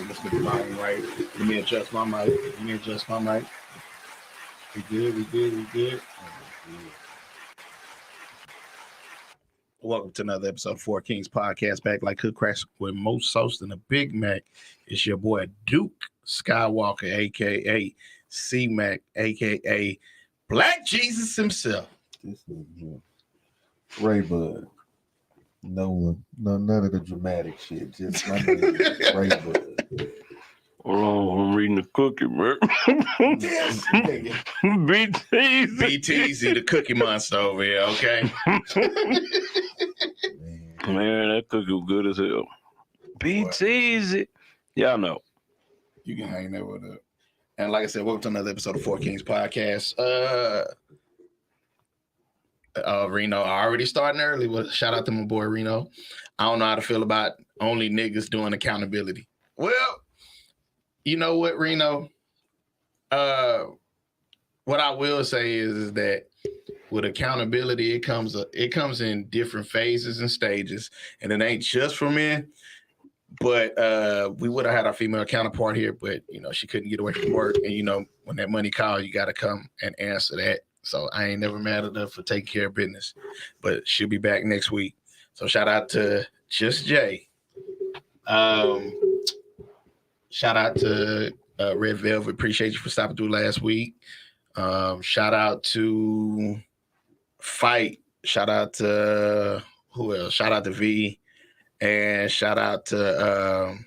Let's get the volume right. Let me adjust my mic. We good. Welcome to another episode of Four Kings Podcast. Back like Cook Cracks with more sauce than a Big Mac. It's your boy Duke Skywalker, a.k.a. C-Mac, a.k.a. Black Jesus himself. This is Ray Bud. None of the dramatic shit. Just my name is Ray Bud. Hold on, I'm reading the cookie, bro. BTZ, the cookie monster over here, okay? Man, that cookie was good as hell. BTZ. Y'all know. You can hang that with it. And like I said, welcome to another episode of Four Kings Podcast. Reno, already starting early. Well, shout out to my boy Reno. I don't know how to feel about only niggas doing accountability. Well, you know what, Reno? What I will say is that with accountability, it comes in different phases and stages, and it ain't just for men. But we would have had our female counterpart here, but she couldn't get away from work, and when that money calls, you got to come and answer that. So I ain't never mad at her for taking care of business, but she'll be back next week. So shout out to Just Jay. Shout out to Red Velvet. Appreciate you for stopping through last week. Shout out to Fight. Shout out to who else? Shout out to V. And shout out to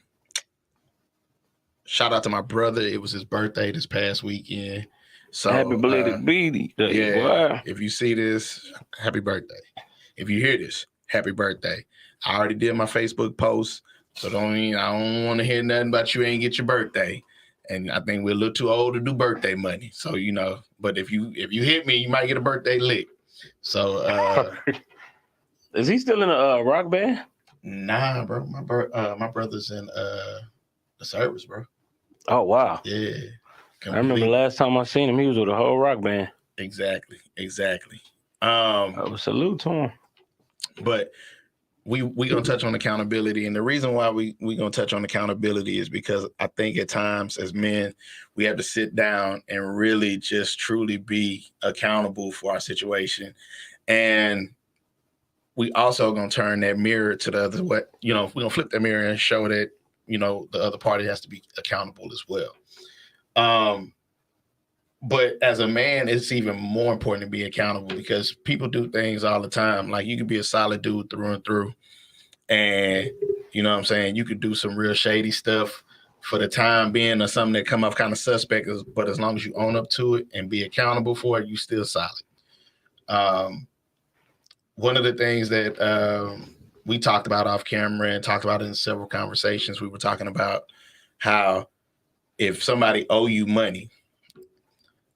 my brother. It was his birthday this past weekend. So happy belated B-Day. Yeah. Wow. If you see this, happy birthday. If you hear this, happy birthday. I already did my Facebook post, so I don't want to hear nothing about you ain't get your birthday. And I think we're a little too old to do birthday money. So but if you hit me, you might get a birthday lick. So is he still in a rock band? Nah, bro. My brother's in the service, bro. Oh wow. Yeah. I remember the last time I seen him, he was with a whole rock band. Exactly. Salute to him. But we gonna touch on accountability, and the reason why we gonna touch on accountability is because I think at times as men we have to sit down and really just truly be accountable for our situation, and we also gonna turn that mirror to the other way. We're gonna flip that mirror and show that the other party has to be accountable as well. But as a man, it's even more important to be accountable because people do things all the time. Like you could be a solid dude through and through. And you know what I'm saying? You could do some real shady stuff for the time being or something that come off kind of suspect. But as long as you own up to it and be accountable for it, you still solid. One of the things that we talked about off camera and talked about in several conversations, we were talking about how if somebody owe you money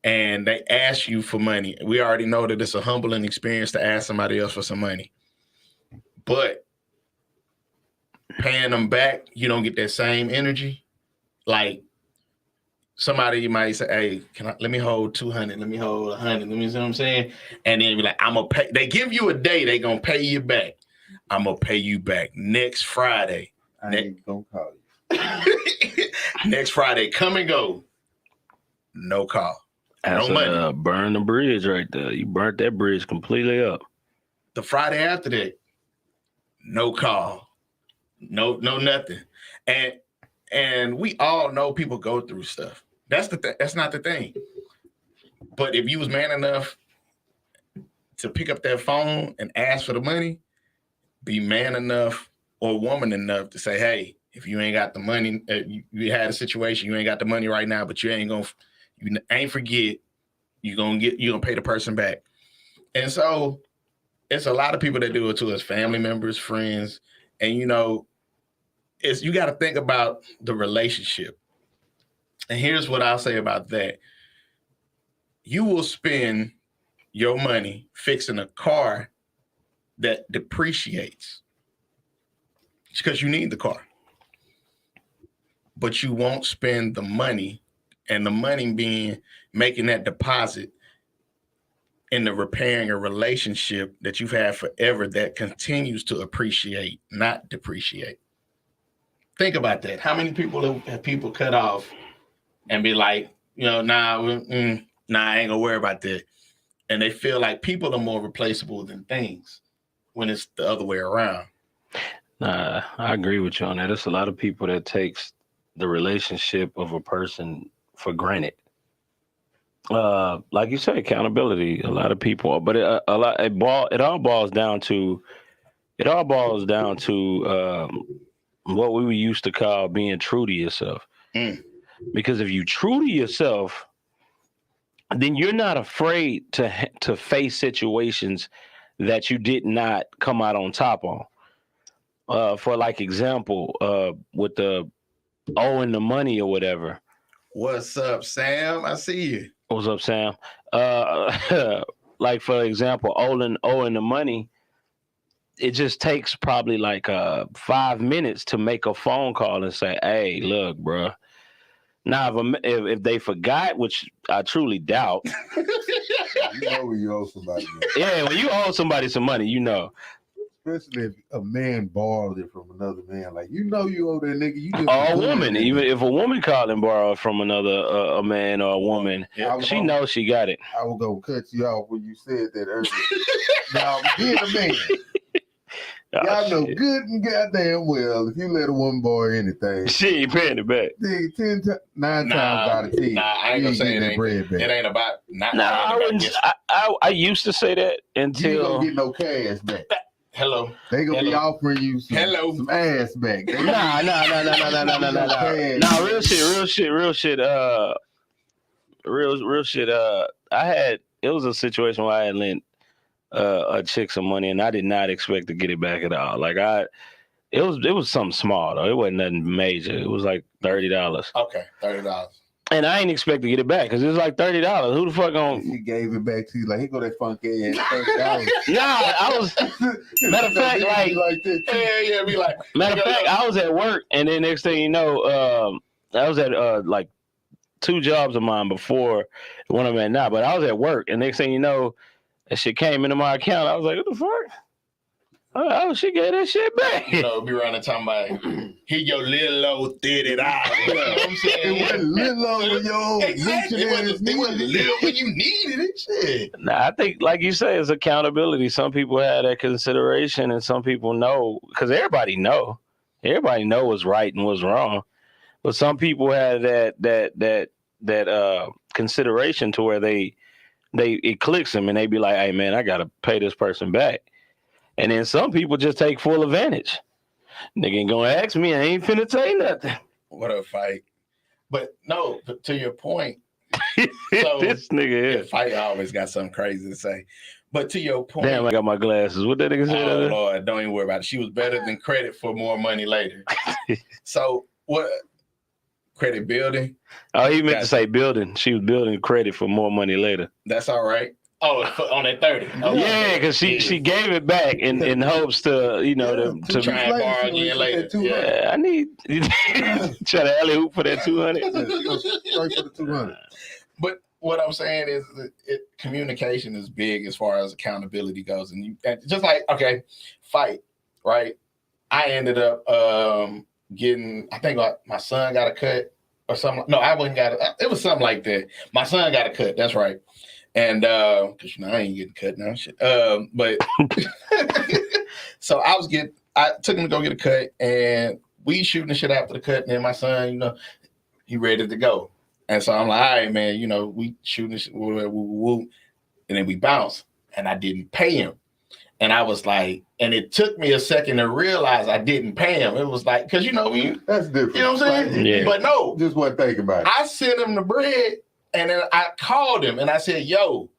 and they ask you for money, we already know that it's a humbling experience to ask somebody else for some money. But paying them back, you don't get that same energy. Like somebody might say, hey, let me hold 200, let me hold 100, let me see what I'm saying? And then be like, I'm going to pay. They give you a day, they going to pay you back. I'm going to pay you back next Friday. I ain't going to call you. Next Friday, come and go. No call. That's no money. Burn the bridge right there. You burnt that bridge completely up. The Friday after that, no call. No nothing. And And we all know people go through stuff. That's not the thing. But if you was man enough to pick up that phone and ask for the money, be man enough or woman enough to say, hey, if you ain't got the money, you had a situation, you ain't got the money right now, but you ain't forget, you're gonna pay the person back. And so it's a lot of people that do it to us, family members, friends, and you got to think about the relationship. And here's what I'll say about that. You will spend your money fixing a car that depreciates because you need the car. But you won't spend the money, and the money being making that deposit in the repairing a relationship that you've had forever that continues to appreciate, not depreciate. Think about that. How many people have people cut off and be like, nah, I ain't gonna worry about that. And they feel like people are more replaceable than things when it's the other way around. Nah, I agree with you on that. There's a lot of people that takes the relationship of a person for granted. Like you say, accountability. A lot of people, but it all boils down to what we used to call being true to yourself. Because if you true to yourself, then you're not afraid to face situations that you did not come out on top on. For like example, with the owing the money or whatever. What's up, Sam? I see you. What's up, Sam? Like for example, owing the money, it just takes probably like 5 minutes to make a phone call and say, "Hey, look, bro." Now, if they forgot, which I truly doubt. You know when you owe somebody money. Yeah, when you owe somebody some money, Especially if a man borrowed it from another man, like you owe that nigga. You just or a woman, even if a woman called and borrowed from another a man or a woman, she knows she got it. I was gonna cut you off when you said that earlier. Now, being a man, y'all know good and goddamn well if you let a woman borrow anything, she ain't paying it back. 9 times out of 10, I ain't gonna say it ain't about not. Nah, I wouldn't. I used to say that until you don't get no cash back. Hello. They gonna be offering you some ass back. Nah. Nah, real shit. Real shit. It was a situation where I had lent a chick some money, and I did not expect to get it back at all. Like it was something small though. It wasn't nothing major. It was like $30. Okay, $30. And I ain't expect to get it back because it was like $30. Who the fuck gonna? She gave it back to you like, here go that funky ass $30. Nah, I was. Matter of fact, like yeah, be like. Matter of fact, I was at work, and then next thing you know, I was at like 2 jobs of mine before the one I'm at now. But I was at work, and next thing you know, that shit came into my account. I was like, what the fuck? Oh, she gave that shit back. Be around the time about here your little old $30. You know what I'm saying? It wasn't little old yo. Exactly. It wasn't little when you needed it. Shit. Nah, I think, like you say, it's accountability. Some people have that consideration, and some people know because everybody know what's right and what's wrong. But some people have that consideration to where it clicks them, and they be like, "Hey, man, I gotta pay this person back." And then some people just take full advantage. Nigga ain't gonna ask me. I ain't finna tell you nothing. What a fight. But no, to your point. So, this nigga is. Fight always got something crazy to say. But to your point. Damn, I got my glasses. What that nigga said? Oh, Lord, don't even worry about it. She was better than credit for more money later. So what? Credit building? Oh, he meant to say building. She was building credit for more money later. That's all right. Oh, on that 30. Okay. Yeah, because she gave it back in hopes to to try and borrow again later. Yeah, I need try to alley hoop for that 200. Straight for the 200. But what I'm saying is, communication is big as far as accountability goes, and just like fight, right? I ended up getting. I think my son got a cut or something. No, I wouldn't got it. It was something like that. My son got a cut. That's right. And because I ain't getting cut now, shit. But so I took him to go get a cut, and we shooting the shit after the cut, and then my son, you know, he ready to go. And so I'm like, all right, man, you know, we shooting this, and then we bounce, and I didn't pay him. And I was like, and it took me a second to realize I didn't pay him. It was like, because, you know, that's different. You know what I'm saying? Yeah. But no. Just one thing about it. I sent him the bread, and then I called him, and I said, yo,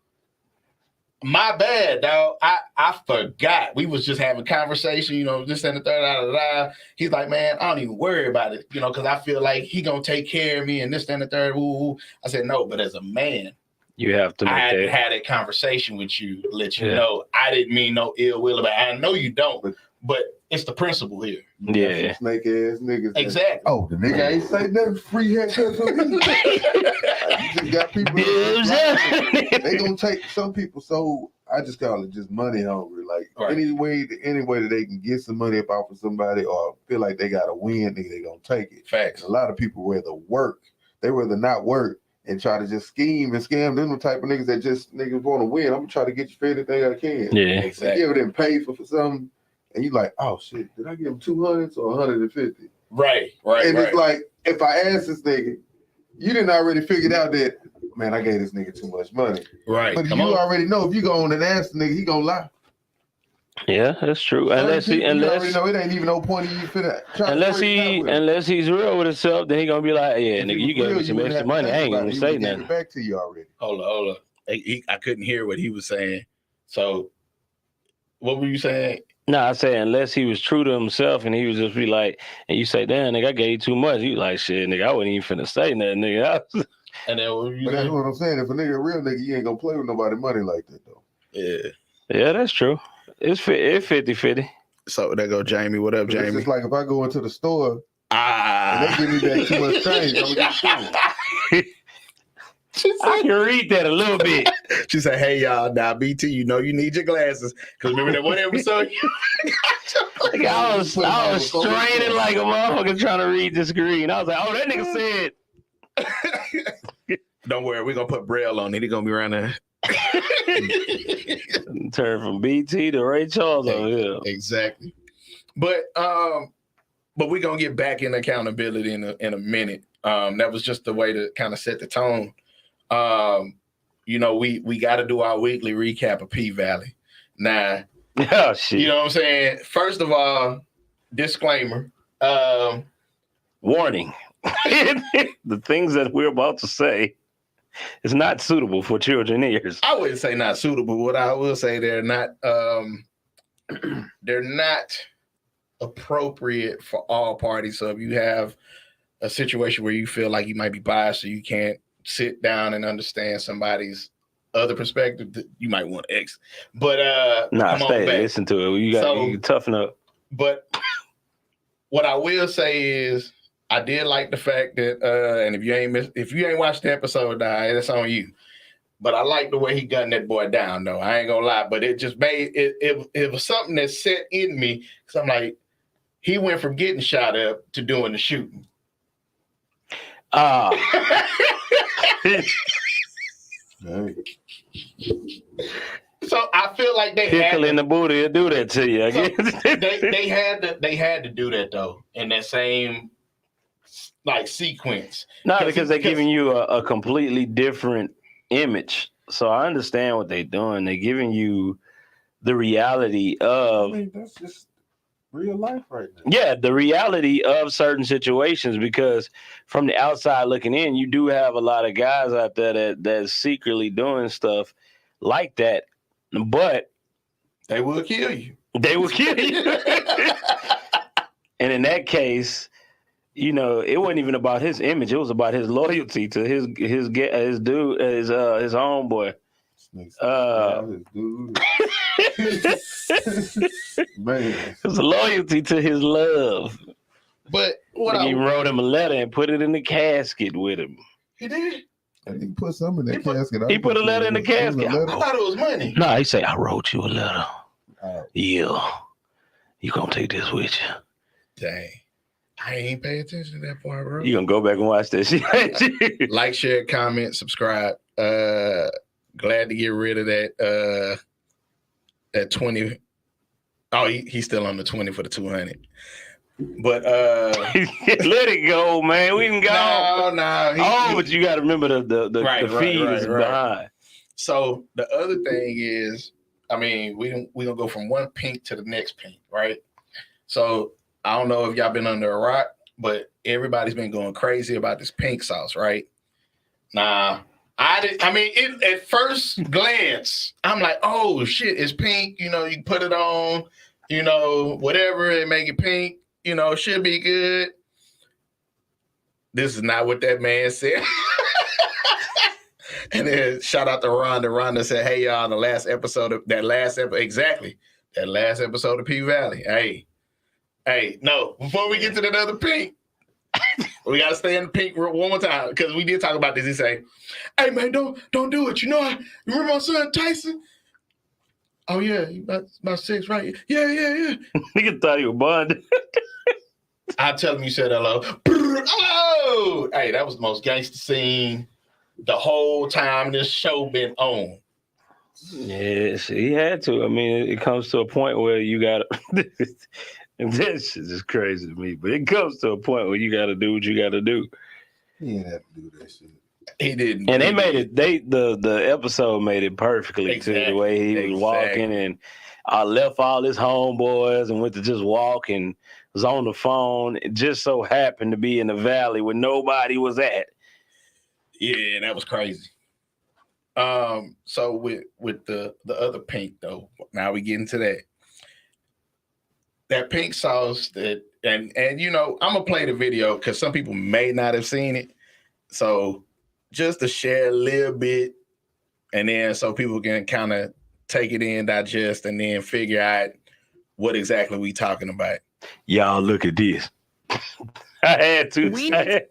my bad, dog. I forgot. We was just having conversation, you know, this and the third, He's like, man, I don't even worry about it, you know, because I feel like he going to take care of me and this and the third. Woo. I said, no, but as a man, you have to. I had a conversation with you, let you know I didn't mean no ill will about it. I know you don't, but it's the principle here. Yeah, snake ass niggas. Exactly. Oh, the nigga ain't say nothing. Free haircut for me. You just got people. They gonna take some people. So I just call it just money hungry. Like any way that they can get some money up off of somebody or feel like they got to win, nigga, they gonna take it. Facts. And a lot of people rather work. They rather not work and try to just scheme and scam. Them the type of niggas that just niggas want to win. I'm gonna try to get you for anything I can. Yeah, exactly. You ever didn't pay for something, and you like, oh shit, did I give him 200 or 150? Right. And it's like, if I ask this nigga, you didn't already figured out that, man, I gave this nigga too much money. Right. But already know if you go on and ask the nigga, he gonna lie. Yeah, that's true. Unless you already know it ain't even no point in you finna try unless he's real with himself, then he gonna be like, yeah, nigga, you gave me some extra money. I ain't gonna say nothing. Back to you already. Hold up. I couldn't hear what he was saying. So, what were you saying? No, I say unless he was true to himself and he was just be like, and you say, damn, nigga, I gave you too much. You like, shit, nigga, I wasn't even finna say nothing, nigga. And then what were you saying? That's what I'm saying. If a nigga a real nigga, you ain't gonna play with nobody money like that, though. Yeah, that's true. It's 50-50. So there go Jamie. What up, Jamie? It's just like if I go into the store and they give me back too much change, I'm gonna get I can read that a little bit. She said, hey, y'all, now BT, you know you need your glasses. Because remember that one episode? I was straining like a motherfucker trying to read the screen. I was like, oh, that nigga said. Don't worry, we're going to put Braille on it. He's going to be around there. Turn from BT to Ray Charles over here. Exactly. But we're going to get back in accountability in a minute. That was just the way to kind of set the tone. You know, we got to do our weekly recap of P-Valley. Now, oh, shit. You know what I'm saying? First of all, disclaimer. Warning. The things that we're about to say is not suitable for children ears. I wouldn't say not suitable. What I will say, they're not appropriate for all parties. So if you have a situation where you feel like you might be biased or you can't sit down and understand somebody's other perspective, you might want to exit. But stay, listen to it. You got to toughen up. But what I will say is I did like the fact that and if you ain't watched the episode, that's on you. But I like the way he gunned that boy down, though. I ain't gonna lie. But it just made it was something that set in me, because I'm like, he went from getting shot up to doing the shooting. So I feel like they pickle in the booty will do that to you. I guess they had to do that though in that same like sequence. Not because they're giving you a completely different image. So I understand what they're doing. They're giving you the reality of. I mean, that's just real life right now. Yeah, the reality of certain situations, because from the outside looking in, you do have a lot of guys out there that's secretly doing stuff like that, but they will kill you. They will kill you. And in that case, you know, it wasn't even about his image. It was about his loyalty to his dude, his homeboy. Man, it's loyalty to his love. But he wrote him a letter and put it in the casket with him. He did. And he put something in the casket. He put a letter in the casket. I thought it was money. No, he said, I wrote you a letter. Yeah, you gonna take this with you. Dang. I ain't pay attention to that part, bro. You gonna go back and watch that shit. Like, share, comment, subscribe. Glad to get rid of that 20. Oh, he's still on the 20 for the 200. But let it go, man. We can go. No. But you got to remember the feed is behind. So the other thing is, I mean, we gonna go from one pink to the next pink, right? So I don't know if y'all been under a rock, but everybody's been going crazy about this pink sauce, right? Nah, at first glance, I'm like, oh shit, it's pink. You know, you can put it on, you know, whatever, and make it pink. You know, should be good. This is not what that man said. And then shout out to Rhonda. Rhonda said, hey, y'all, the last episode of that last episode of P Valley. Hey, no, before we get to that other pink, we got to stay in the pink one more time because we did talk about this. He say, hey, man, don't do it. You remember my son Tyson? Oh, yeah, about 6, right? Yeah. Nigga thought he was bonded. I tell him you said hello. Oh, hey, that was the most gangster scene the whole time this show been on. Yes, he had to. I mean, it comes to a point where you gotta. And that shit is crazy to me, but it comes to a point where you gotta do what you gotta do. He didn't have to do that shit. He didn't. And they made it. The episode made it perfectly too. The way he was walking, and I left all his homeboys and went to just walk and was on the phone. It just so happened to be in the valley where nobody was at. Yeah, that was crazy. So with the other pink though, now we get into that pink sauce that and you know, I'm gonna play the video because some people may not have seen it. So just to share a little bit, and then so people can kind of take it in, digest, and then figure out what exactly we talking about. Y'all look at this. I had to.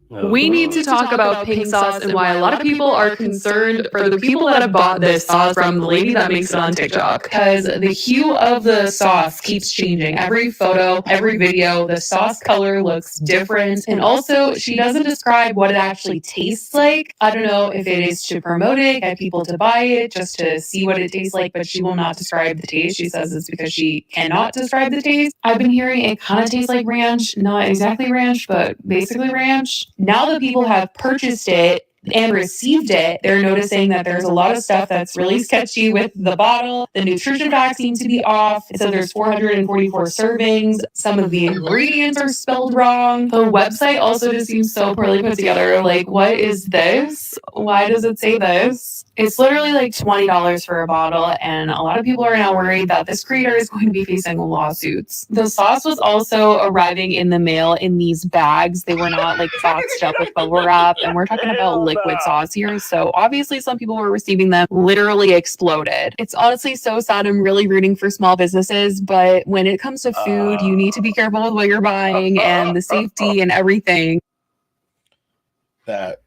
We need to talk about pink sauce and why a lot of people are concerned for the people that have bought this sauce from the lady that makes it on TikTok. Because the hue of the sauce keeps changing. Every photo, every video, the sauce color looks different. And also, she doesn't describe what it actually tastes like. I don't know if it is to promote it, get people to buy it, just to see what it tastes like, but she will not describe the taste. She says it's because she cannot describe the taste. I've been hearing it kind of tastes like ranch. Not exactly ranch, but basically ranch. Now that people have purchased it and received it, they're noticing that there's a lot of stuff that's really sketchy with the bottle. The nutrition facts seem to be off. It says there's 444 servings. Some of the ingredients are spelled wrong. The website also just seems so poorly put together. Like, what is this? Why does it say this? It's literally like $20 for a bottle, and a lot of people are now worried that this creator is going to be facing lawsuits. The sauce was also arriving in the mail in these bags. They were not like boxed up with bubble wrap, and we're talking about liquid sauce here. So obviously some people were receiving them literally exploded. It's honestly so sad. I'm really rooting for small businesses, but when it comes to food, you need to be careful with what you're buying and the safety and everything.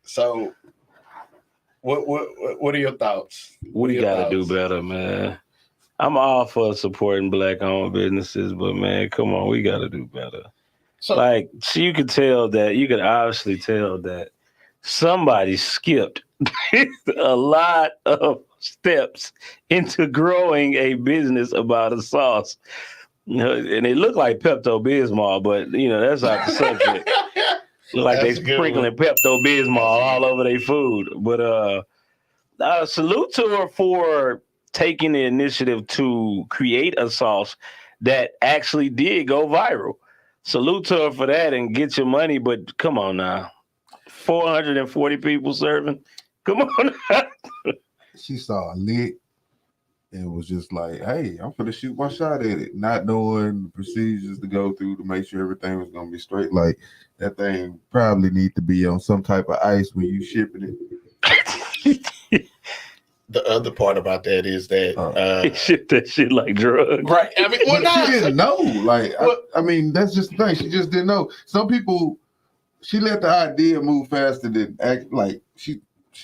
So what are your thoughts? We gotta do better, man. I'm all for supporting Black-owned businesses, but man, come on, we gotta do better. So you could obviously tell that somebody skipped a lot of steps into growing a business about a sauce. And it looked like Pepto-Bismol, but that's not the subject. Look like they sprinkling Pepto-Bismol all over their food. But salute to her for taking the initiative to create a sauce that actually did go viral. Salute to her for that and get your money, but come on now. 440 people serving. Come on now. She saw a lick and was just like, hey, I'm gonna shoot my shot at it, not knowing the procedures to go through to make sure everything was gonna be straight. Like, that thing probably need to be on some type of ice when you shipping it. The other part about that is that shit that shit like drugs. Right. I mean, she didn't know. Like, I mean, that's just the thing. She just didn't know. Some people, she let the idea move faster than act. Like, she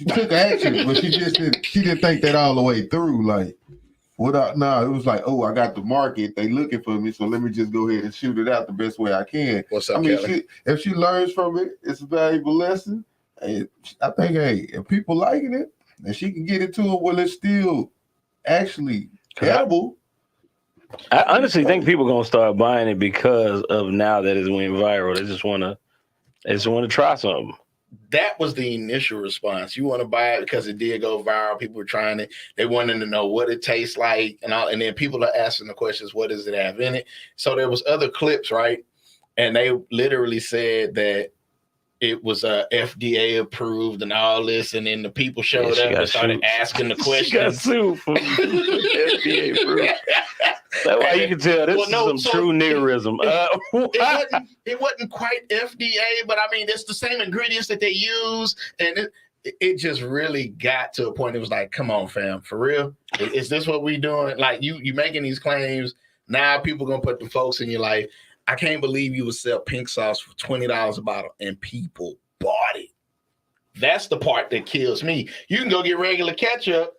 took action, but she didn't think that all the way through. Like, it was like, oh, I got the market. They looking for me, so let me just go ahead and shoot it out the best way I can. What's up, Kelly? If she learns from it, it's a valuable lesson. I think, if people liking it, and she can get it to her while it's still actually edible, I honestly think people gonna start buying it because of now that it went viral. They just wanna try something. That was the initial response. You want to buy it because it did go viral. People were trying it. They wanted to know what it tastes like and all. And then people are asking the questions, what does it have in it? So there was other clips, right? And they literally said that it was FDA approved and all this. And then the people showed up and started asking the questions. She got sued for FDA approved. That's why you can tell this is some true niggerism. It wasn't quite FDA, but I mean, it's the same ingredients that they use. And it just really got to a point. It was like, come on, fam, for real? Is this what we doing? Like, you making these claims. Now people going to put the folks in your life. I can't believe you would sell pink sauce for $20 a bottle and people bought it. That's the part that kills me. You can go get regular ketchup,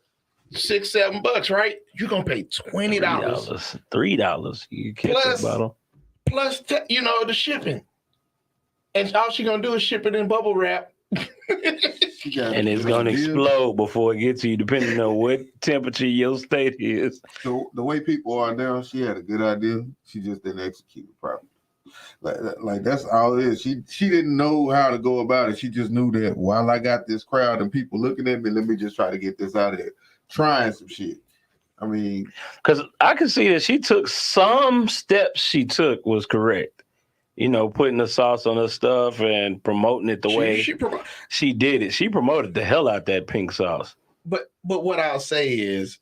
$6-7, right? You're gonna pay $20. $3. You get ketchup bottle. Plus, the shipping. And all she's gonna do is ship it in bubble wrap. And it's gonna explode before it gets to you, depending on what temperature your state is. So the way people are now, she had a good idea. She just didn't execute it properly. Like that's all it is. She didn't know how to go about it. She just knew that while I got this crowd and people looking at me, let me just try to get this out of there. Trying some shit. I mean, because I can see that she took some steps. She took was correct. Putting the sauce on her stuff and promoting it the way she did it. She promoted the hell out that pink sauce. But what I'll say is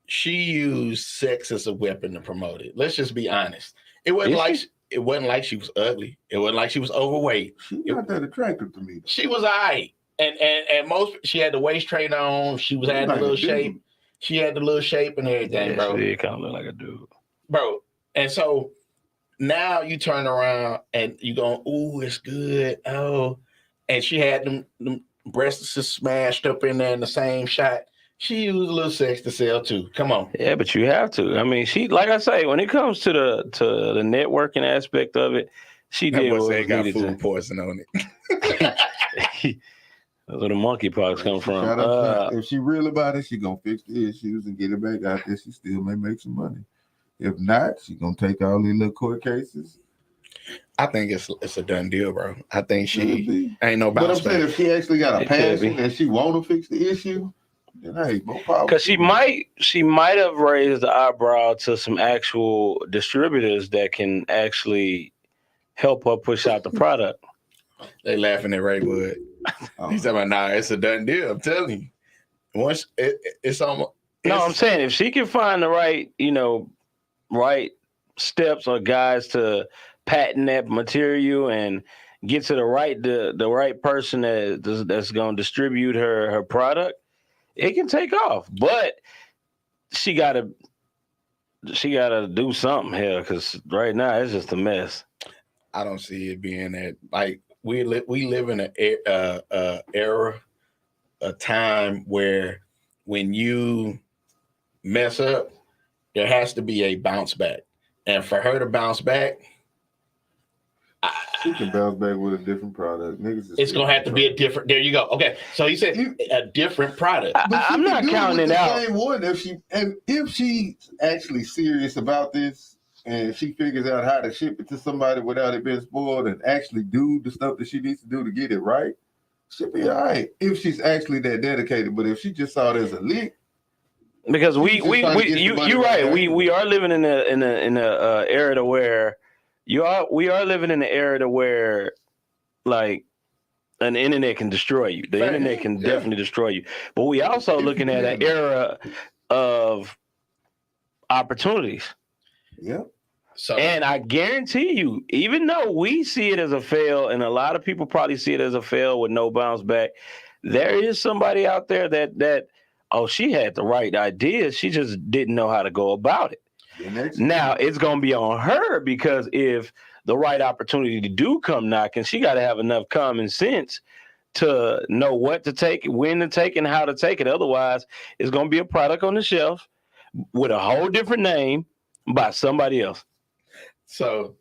she used sex as a weapon to promote it. Let's just be honest. It wasn't like she was ugly. It wasn't like she was overweight. She's not that attractive to me. She was all right. And she had the waist train on. She was had the little shape. She had the little shape and everything, bro. She did kind of look like a dude. Bro. And so now you turn around and you go, ooh, it's good. Oh, and she had them breasts just smashed up in there in the same shot. She used a little sex to sell too. Come on. Yeah, but you have to. I mean, she, like I say, when it comes to the networking aspect of it, she did what was got needed food poison on it. That's where the monkeypox come from. If she real about it, she gonna fix the issues and get it back out there. She still may make some money. If not, she gonna take all these little court cases. I think it's a done deal, bro. I think she ain't no bounce back. But I'm saying if she actually got a passion and she want to fix the issue, then hey, no problem. Because she might have raised the eyebrow to some actual distributors that can actually help her push out the product. They laughing at Raywood. He's talking about, nah, it's a done deal. I'm telling you. Once it's almost. No, I'm saying if she can find the right, right steps or guys to patent that material and get to the right person that's going to distribute her product, it can take off. But she gotta do something here because right now it's just a mess. I don't see it being that. Like we live in an era, a time where when you mess up, there has to be a bounce back. And for her to bounce back, she can bounce back with a different product. It's going to have to be a different. There you go. Okay. So you said a different product. I'm not counting it out. Same one if she's actually serious about this and she figures out how to ship it to somebody without it being spoiled and actually do the stuff that she needs to do to get it right, she'll be all right if she's actually that dedicated. But if she just saw it as a leak, because you're right. We are living in a era to where we are living in an era to where like an internet can destroy you. The internet can definitely destroy you. But we also looking at an era of opportunities. Yeah. And I guarantee you, even though we see it as a fail, and a lot of people probably see it as a fail with no bounce back, there is somebody out there that she had the right idea. She just didn't know how to go about it. Now it's going to be on her because if the right opportunity do come knocking, she got to have enough common sense to know what to take, when to take, and how to take it. Otherwise, it's going to be a product on the shelf with a whole different name by somebody else. So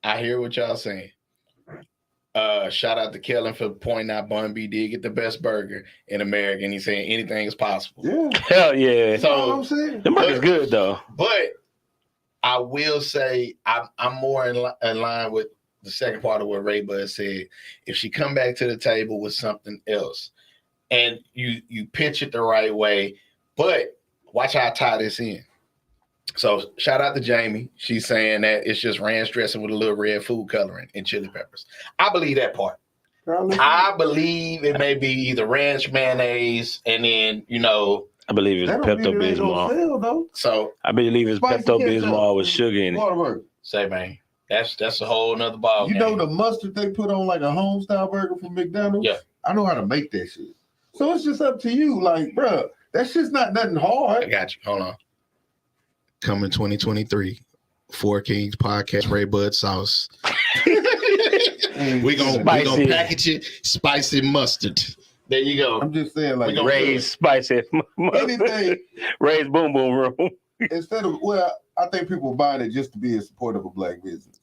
I hear what y'all saying. Shout out to Kellen for pointing out Bun B did get the best burger in America, and he's saying anything is possible. Yeah. Hell yeah. So, you know what I'm saying? The burger's good though. But I will say I'm more in line with the second part of what Ray Bud said. If she come back to the table with something else, and you pitch it the right way, but watch how I tie this in. So shout out to Jamie. She's saying that it's just ranch dressing with a little red food coloring and chili peppers. I believe that part. I believe it may be either ranch mayonnaise and then, I believe it's Pepto-Bismol. So I believe it's Pepto-Bismol with sugar in it. Say, man, that's a whole nother ball game. You know the mustard they put on like a home style burger from McDonald's? Yeah. I know how to make that shit. So it's just up to you. Like, bro, that shit's not nothing hard. I got you. Hold on. Coming 2023, Four Kings podcast, Ray Bud sauce. we gonna package it spicy mustard. There you go. I'm just saying, like Ray's spicy anything. Ray's boom boom room. Instead of I think people buying it just to be in support of a black business.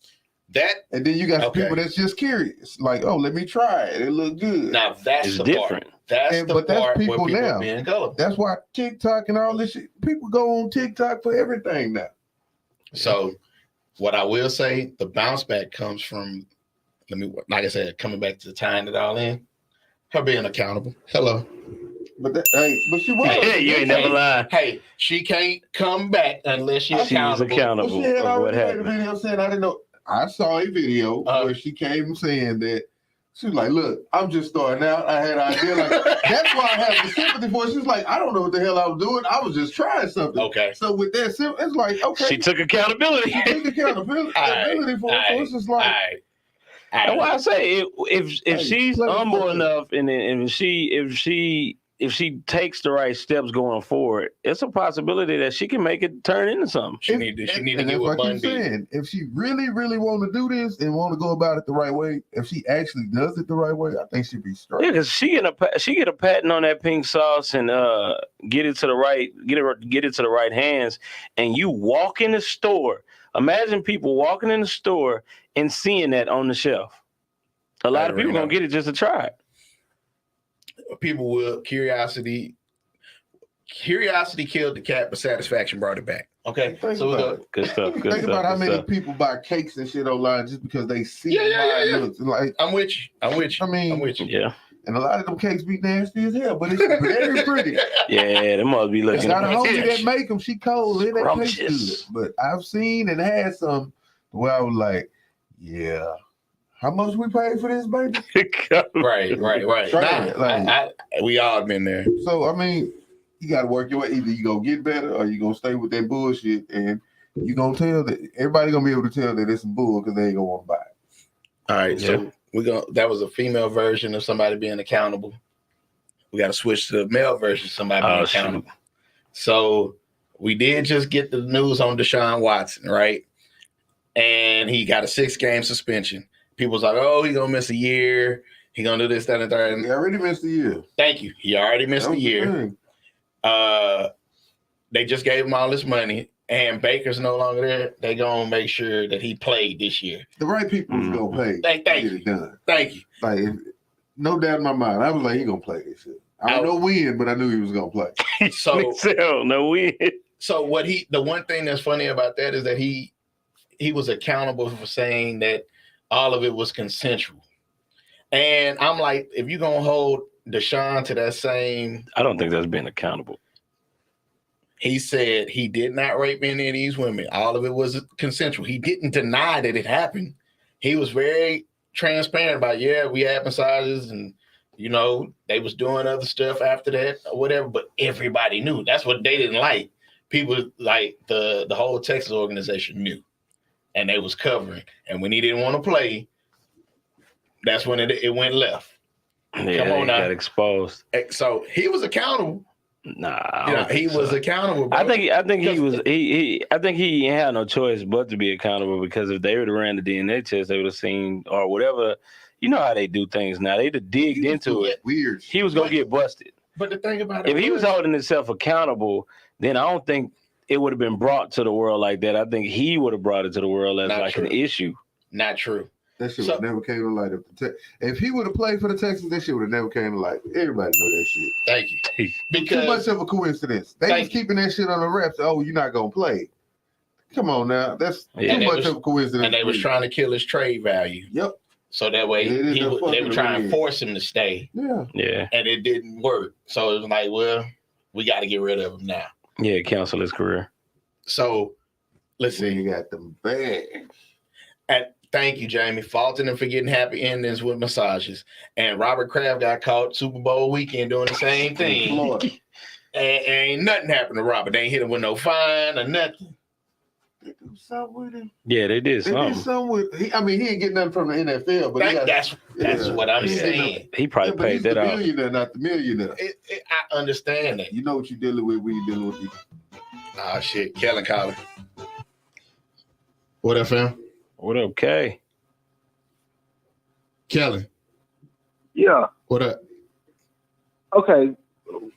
And then you got some people that's just curious, like, oh, let me try it. It look good. Now that's the different. Part. That's people now. Being colorful. That's why TikTok and all this shit. People go on TikTok for everything now. So, what I will say, the bounce back comes from, like I said, coming back to tying it all in. Her being accountable. Hello. But she was. Hey, you ain't never lied. Hey, she can't come back unless she's accountable. accountable for what happened. Video saying, I didn't know. I saw a video where she came saying that she was like, "Look, I'm just starting out. I had an idea. Like, that's why I have the sympathy for it." She's like, "I don't know what the hell I was doing. I was just trying something." Okay. So with that, it's like, okay, She took accountability. for it. So it's just like. That's why I say if she's humble enough and if she takes the right steps going forward, it's a possibility that she can make it turn into something. She need to get with Bun B. Saying, if she really, really want to do this and want to go about it the right way, if she actually does it the right way, I think she'd be straight. Yeah, because she get a patent on that pink sauce and get it to the right hands, and you walk in the store. Imagine people walking in the store and seeing that on the shelf. A lot of people gonna get it just to try it. People will. Curiosity killed the cat, but satisfaction brought it back. Okay, so good stuff. Think about how many people buy cakes and shit online just because they see how it looks. Like, I'm with you. I'm with you. Yeah. And a lot of them cakes be nasty as hell, but it's very pretty. Yeah, they must be looking. Got a homie that make them. She cold. It ain't taste good. But I've seen and had some where I was like, yeah. How much we paid for this, baby? Right. We all been there. So, I mean, you got to work your way. Either you going to get better or you going to stay with that bullshit. And you going to tell that everybody going to be able to tell that it's some bull because they ain't going to want to buy it. All right. So, that was a female version of somebody being accountable. We got to switch to the male version of somebody being accountable. Shoot. So, we did just get the news on Desean Watson, right? And he got a 6-game suspension. People's like, oh, he's going to miss a year. He's going to do this, that, and third. He already missed a year. Thank you. He already missed a year. They just gave him all this money, and Baker's no longer there. They're going to make sure that he played this year. The right people is going to pay. Thank you. Get it done. Thank you. Like, no doubt in my mind. I was like, he going to play this shit. I don't know when, but I knew he was going to play. So, no win. So the one thing that's funny about that is that he was accountable for saying that all of it was consensual. And I'm like, if you're going to hold Desean to that same... I don't think that's being accountable. He said he did not rape any of these women. All of it was consensual. He didn't deny that it happened. He was very transparent about, we had massages and, they was doing other stuff after that or whatever, but everybody knew. That's what they didn't like. People like the whole Texas organization knew. And they was covering. And when he didn't want to play, that's when it went left. Yeah, Come on now. Got exposed. So he was accountable. Nah, he was accountable. Bro. I think he had no choice but to be accountable, because if they would have ran the DNA test, they would have seen or whatever. You know how they do things now. They'd have digged into it. Weird. He was gonna get busted. But the thing about it, if he was holding himself accountable, then I don't think it would have been brought to the world like that. I think he would have brought it to the world as an issue. Not true. That shit would never came to light. If he would have played for the Texans, that shit would have never came to light. Everybody know that shit. Thank you. Because too much of a coincidence. They was keeping that shit on the refs. Oh, you're not gonna play. Come on now. That's too much of a coincidence. And they was trying to kill his trade value. Yep. So that way they were trying to force him to stay. Yeah. Yeah. And it didn't work. So it was like, well, we got to get rid of him now. Yeah, cancel his career. So listen, you got them bags. And thank you, Jamie. Faulting him for getting happy endings with massages. And Robert Kraft got caught Super Bowl weekend doing the same thing. and ain't nothing happened to Robert. They ain't hit him with no fine or nothing. They do something with him. Yeah, they did something. They did something with he ain't getting nothing from the NFL, but that's what I'm saying. He probably paid that off. Millionaire, not the millionaire. I understand that. You know what you're dealing with when you're dealing with people. Oh shit, Kellen Collar. What up, fam? What up, Kay? Kellen. Yeah. What up? Okay.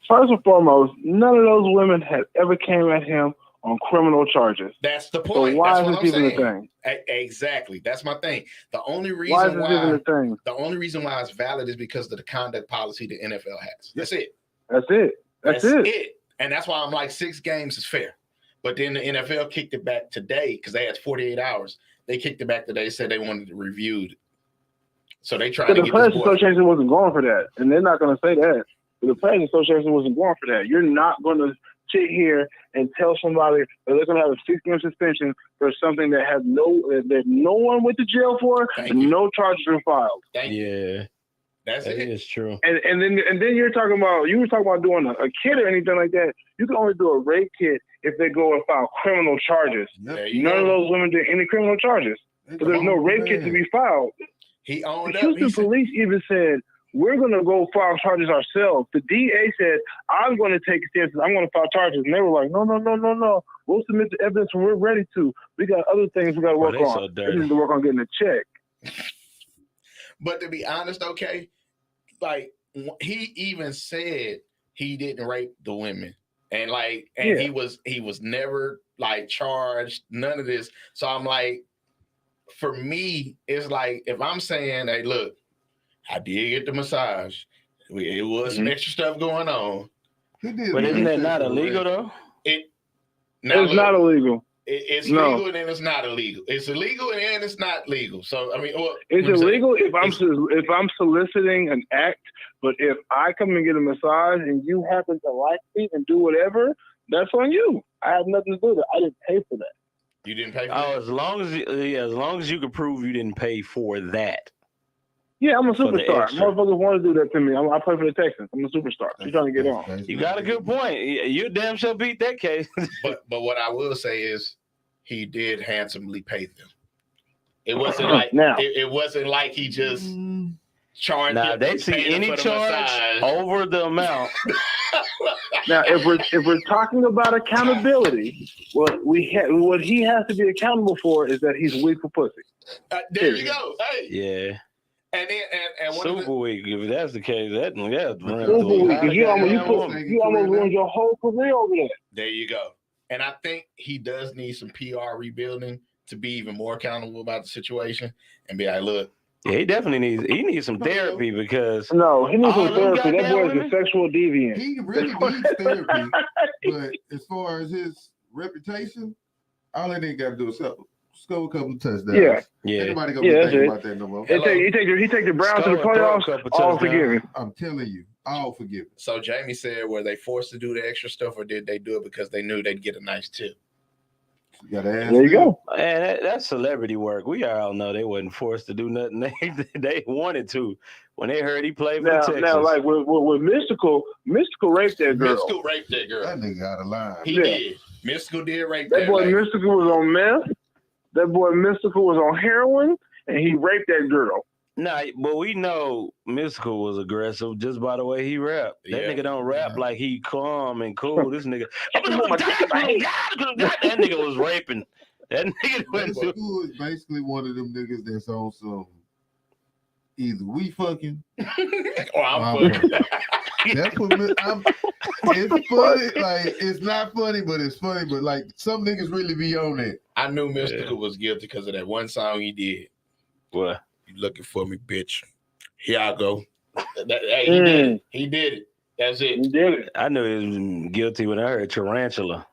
First and foremost, none of those women had ever came at him on criminal charges. That's the point. So why That's is it even a thing? Exactly. That's my thing. The only reason why is it even a thing? The only reason why it's valid is because of the conduct policy the NFL has. That's it. That's it. That's it. And that's why I'm like 6 games is fair. But then the NFL kicked it back today because they had 48 hours. They kicked it back today, said they wanted it reviewed. So they tried to get the Players Association wasn't going for that. And they're not going to say that. The Players Association wasn't going for that. You're not going to sit here and tell somebody that they're going to have a 6-game suspension for something that has that no one went to jail for and no charges are filed. Yeah. That is true. And then you were talking about doing a kid or anything like that. You can only do a rape kit if they go and file criminal charges. None of those women did any criminal charges. So there's no rape kit to be filed. He owned the up. Houston police even said, we're going to go file charges ourselves. The DA said, I'm going to take chances. I'm going to file charges. And they were like, no. We'll submit the evidence when we're ready to. We got other things we got to work on. We need to work on getting a check. But to be honest, okay, like he even said he didn't rape the women. And he was never like charged, none of this. So I'm like, for me, it's like if I'm saying, hey, look, I did get the massage. It was some extra stuff going on. But isn't that not illegal though? It's not illegal. It's legal and then it's not illegal. It's illegal and it's not legal. So I mean, it's illegal if I'm soliciting an act. But if I come and get a massage and you happen to like me and do whatever, that's on you. I have nothing to do with it. I didn't pay for that. You didn't pay for that? As long as you can prove you didn't pay for that. Yeah, I'm a superstar. Motherfuckers want to do that to me. I play for the Texans. I'm a superstar. You're trying to get on. You got a good point. You damn sure beat that case. but what I will say is he did handsomely pay them. It wasn't like it wasn't like he just charged. Now they see any charge over the amount. Now, if we're talking about accountability, what he has to be accountable for is that he's weak for pussy. There you go. Hey. Yeah. And Super weak. If that's the case, Super weak. You almost ruined your whole career over there. There you go. And I think he does need some PR rebuilding to be even more accountable about the situation and be like, look. Yeah, he definitely needs some therapy because he needs some therapy. That boy is a sexual deviant. He really needs therapy. But as far as his reputation, all that nigga got to do is score a couple of touchdowns. Yeah. Anybody gonna be thinking about that no more? He take the Browns to the playoffs. All forgiven. I'm telling you, all forgiven. So Jamie said, were they forced to do the extra stuff, or did they do it because they knew they'd get a nice tip? You gotta ask. There you go. Man, that's celebrity work. We all know they wasn't forced to do nothing. They wanted to when they heard he played for the Texans. Now, like with Mystical raped that girl. Mystical raped that girl. That nigga out of line. He did. Mystical did rape that boy. lady. Mystical was on meth. That boy Mystical was on heroin, and he raped that girl. Nah, but we know Mystical was aggressive just by the way he rapped. That nigga don't rap like he calm and cool. This nigga, that nigga was raping. That nigga was basically one of them niggas that's on some either we fucking or I'm fucking. That's what it's funny. Like it's not funny, but it's funny. But like some niggas really be on it. I knew Mystical was guilty because of that one song he did. What? You looking for me, bitch? Here I go. Hey, he did it. He did it. That's it. He did it. I knew he was guilty when I heard tarantula.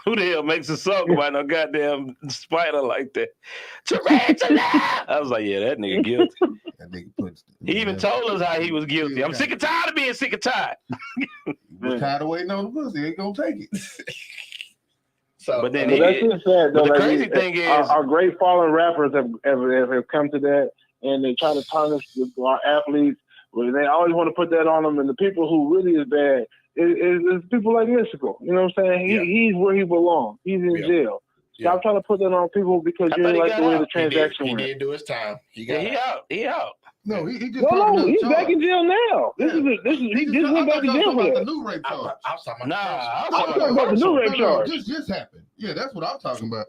Who the hell makes a song about no goddamn spider like that? Tarantula! I was like, yeah, that nigga guilty. That nigga puts. He even told us how he was guilty. I'm sick and tired of being sick and tired. We're tired of waiting on the pussy. Ain't gonna take it. So, But then But that's just sad, though. the Like, crazy thing is, our great fallen rappers have come to that, and they try to tarnish our athletes. But they always want to put that on them, and the people who really is bad is people like Mystical. You know what I'm saying? He's where he belongs. He's in jail. Stop trying to put that on people because you didn't like the way the transaction went. He did do his time. he out. No, he just No, he's back in jail now. He just went back in jail for the that. new rape charge. I was talking I'm talking about the new rape charge. This just happened. Yeah, that's what I'm talking about.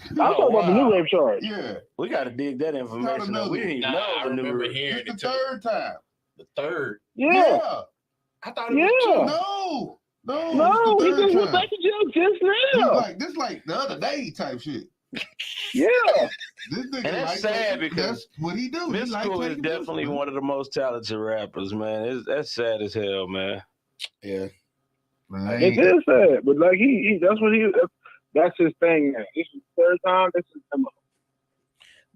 I'm talking about the new rape charge. Yeah. We got to dig that information up. We didn't even know I the new remember rape. hearing It's it the third time. The third. Yeah. I thought it was two. No. No, he it's the just third went time. back to jail just now. This like the other day type shit. Yeah. This nigga And that's like sad because that's what he do. Mystical is definitely one of the most talented rappers, man. That's sad as hell, man. Yeah. It is sad, but like that's his thing now. This is the third time. This is him.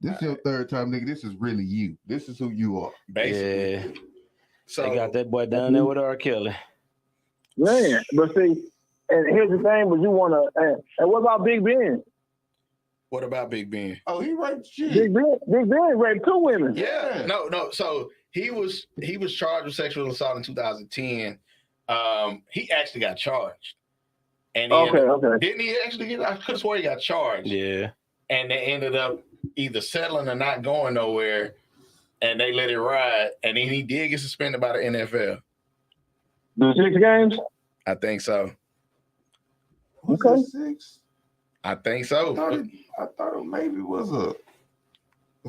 This is your third time, nigga. This is really you. This is who you are. Basically. Yeah. So They got that boy down there with R. Kelly. Man, but see, and here's the thing, but you want to, and what about Big Ben? what about Big Ben? Oh, he raped shit. Big Ben raped 2 women. Yeah. No. So he was charged with sexual assault in 2010. He actually got charged. And Okay. didn't he actually get? I could have swore he got charged. Yeah. And they ended up either settling or not going nowhere, and they let it ride. And then he did get suspended by the NFL. The 6 games? I think so. Okay. 6? I think so. I thought it maybe was a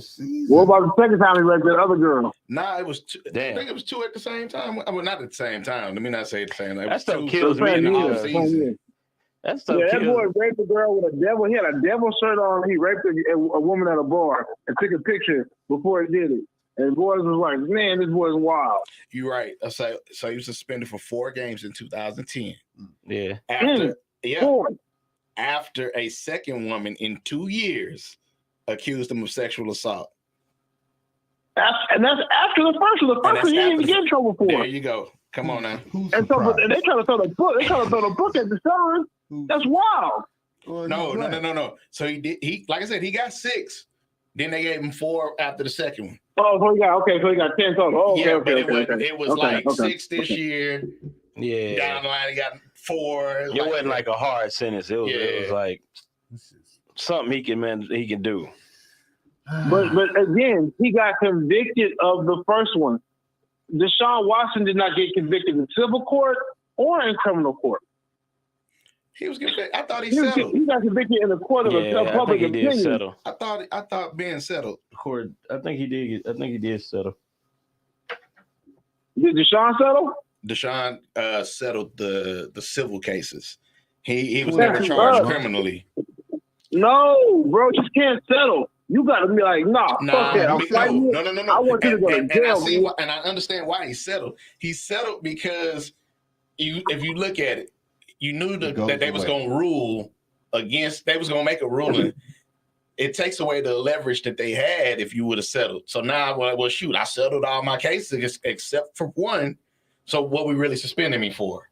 season. What about the second time he raped that other girl? Nah, it was 2. Damn. I think it was 2 at the same time. I mean, not at the same time. Let me not say at the same time. That stuff Two kills me in the because- off season. That stuff Yeah, that kills boy raped a girl with a devil. He had a devil shirt on. He raped a woman at a bar and took a picture before he did it. And the boys was like, man, this boy's wild. You're right. So he was suspended for 4 games in 2010. Yeah. After a second woman in 2 years accused him of sexual assault. And that's after the first one. The first one he didn't even get in trouble for. There you go. Come on now. And so but they trying to throw the book. They trying to throw the book at the son. That's wild. No. So he like I said, he got 6. Then they gave him 4 after the second one. Oh, so he got 10 total. Oh, yeah, okay, but it was like 6 this year. Yeah. Down the line, he got 4. It wasn't like a hard sentence. It was like something he can do. But again, he got convicted of the first one. Desean Watson did not get convicted in civil court or in criminal court. He was convicted. I thought he settled. He got convicted in the court of public opinion. Did settle. I thought Ben settled. Court. I think he did. I think he did settle. Did Desean settle? Desean settled the civil cases. He was never charged criminally. No, bro, you can't settle. You got to be like, fuck that. No. I want you to go to jail. And I understand why he settled. He settled because if you look at it, you knew that they was going to rule against. They was going to make a ruling. It takes away the leverage that they had if you would have settled. So now, well, shoot, I settled all my cases except for one. So what we really suspending me for?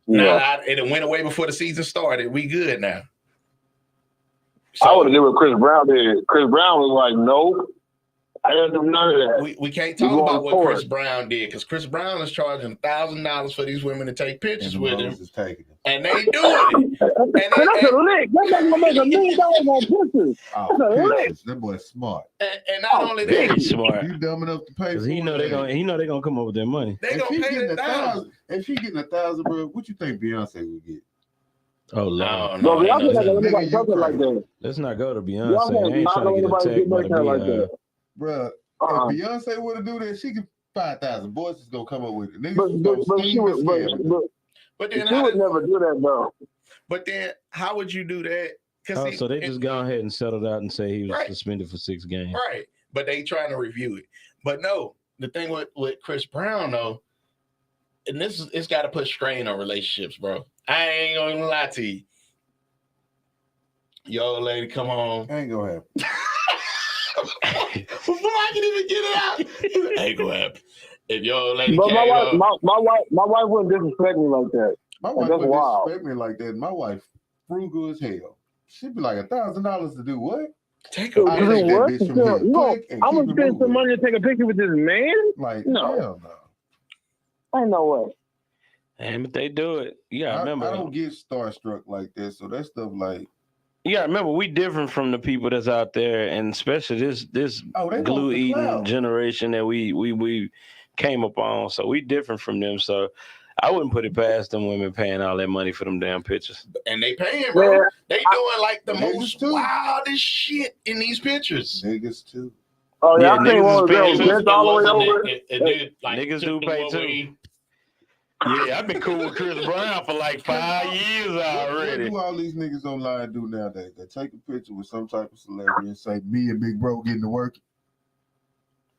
Yeah. Now it went away before the season started. We good now. So, I would have did what Chris Brown did. Chris Brown was like, nope, I didn't do none of that. We can't talk about what Chris Brown did because Chris Brown is charging $1,000 for these women to take pictures with him. And they doing it. That's a lick. That's not gonna make $1 million on pictures. That's a lick. That boy's smart. And not only that, he's smart. You dumb enough to pay for he know they're gonna come up with their money. They gonna pay $1,000. If she getting $1,000, bro, what you think Beyonce would get? Oh no! No, Beyonce not gonna anybody something like that. Let's not go to Beyonce. They ain't trying to get attacked by the beehive. Bro, if Beyonce would have do that, she could 5,000. Boys is gonna come up with it. But she would never do that though. But then, how would you do that? So they just go ahead and settled out and say he was suspended for 6 games. Right. but they trying to review it. But no, the thing with Chris Brown though, and it's got to put strain on relationships, bro. I ain't gonna lie to you. Yo, lady, come on. Ain't gonna happen. Before I can even get it out, ain't gonna happen. If your lady But came up, my wife wouldn't disrespect me like that. My wife That's would wild. disrespect me like that. My wife frugal as hell. She'd be like $1,000 to do what? take a I take that What? bitch from here quick and I'm keep gonna it spend some moving. money to take a picture with this man? Like, No. hell no. Ain't no way. And but they do it. You gotta remember. I don't get starstruck like that. So that stuff like. You gotta remember, we different from the people that's out there, and especially this glue eating generation that we came up on. So we different from them. So I wouldn't put it past them women paying all that money for them damn pictures. and they paying, bro. Yeah. They doing like the Niggas most too. wildest shit in these pictures. Niggas too. Oh, yeah, Yeah, I think one of the niggas is girls bent all the way over. Niggas do pay too. Yeah, I've been cool with Chris Brown for like 5 years already. What do all these niggas online do nowadays? They take a picture with some type of celebrity and say, me and Big Bro getting to work.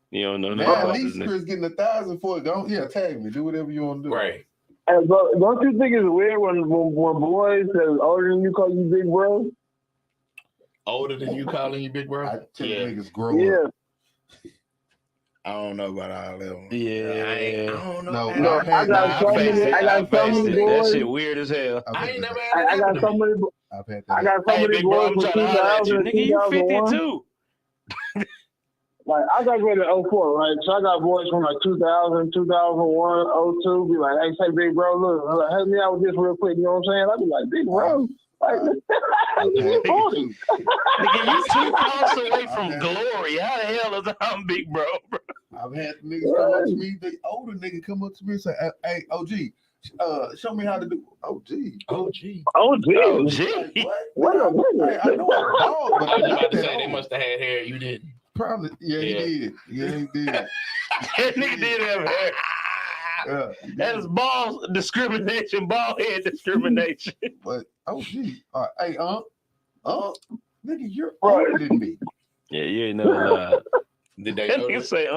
You don't know Now, nothing at about least this nigga. Chris getting 1,000 for it. Tag me. Do whatever you want to do. Right. And don't you think it's weird when boys that are older than you call you big bro? Older than you calling you big bro? I tell Yeah. niggas grow Yeah. up. I don't know about all that one. Yeah. I don't know. No, man. no, I got so many. I got so many That boys. shit weird as hell. I ain't never had I got so many. I've had I that. got so Hey, many big bro, boys I'm from trying to holler at you. 2000 and Nigga, you 2001. 52. Like, I graduated in 04, right? So I got boys from like 2000, 2001, 02. Be like, hey, say, big bro, look, like, help me out with this real quick. You know what I'm saying? I'd be like, big bro. Like, you 40. Nigga, you too close away from glory. How the hell is I'm big bro? I've had niggas come up to me, the older nigga come up to me and say, hey, OG, show me how to do OG. Oh, gee. Oh, geez. Oh, gee. Like, what? Wait a minute. Hey, I know I'm dog, but I I'm was not about to that say they old. must have had hair. You didn't. Probably, yeah, Yeah. he did. Yeah, he did. That nigga did have hair. Yeah, That is ball discrimination, ball head discrimination. but OG, hey, nigga, you're Right. older than me. Yeah, you ain't never lied. Did they That know? nigga say,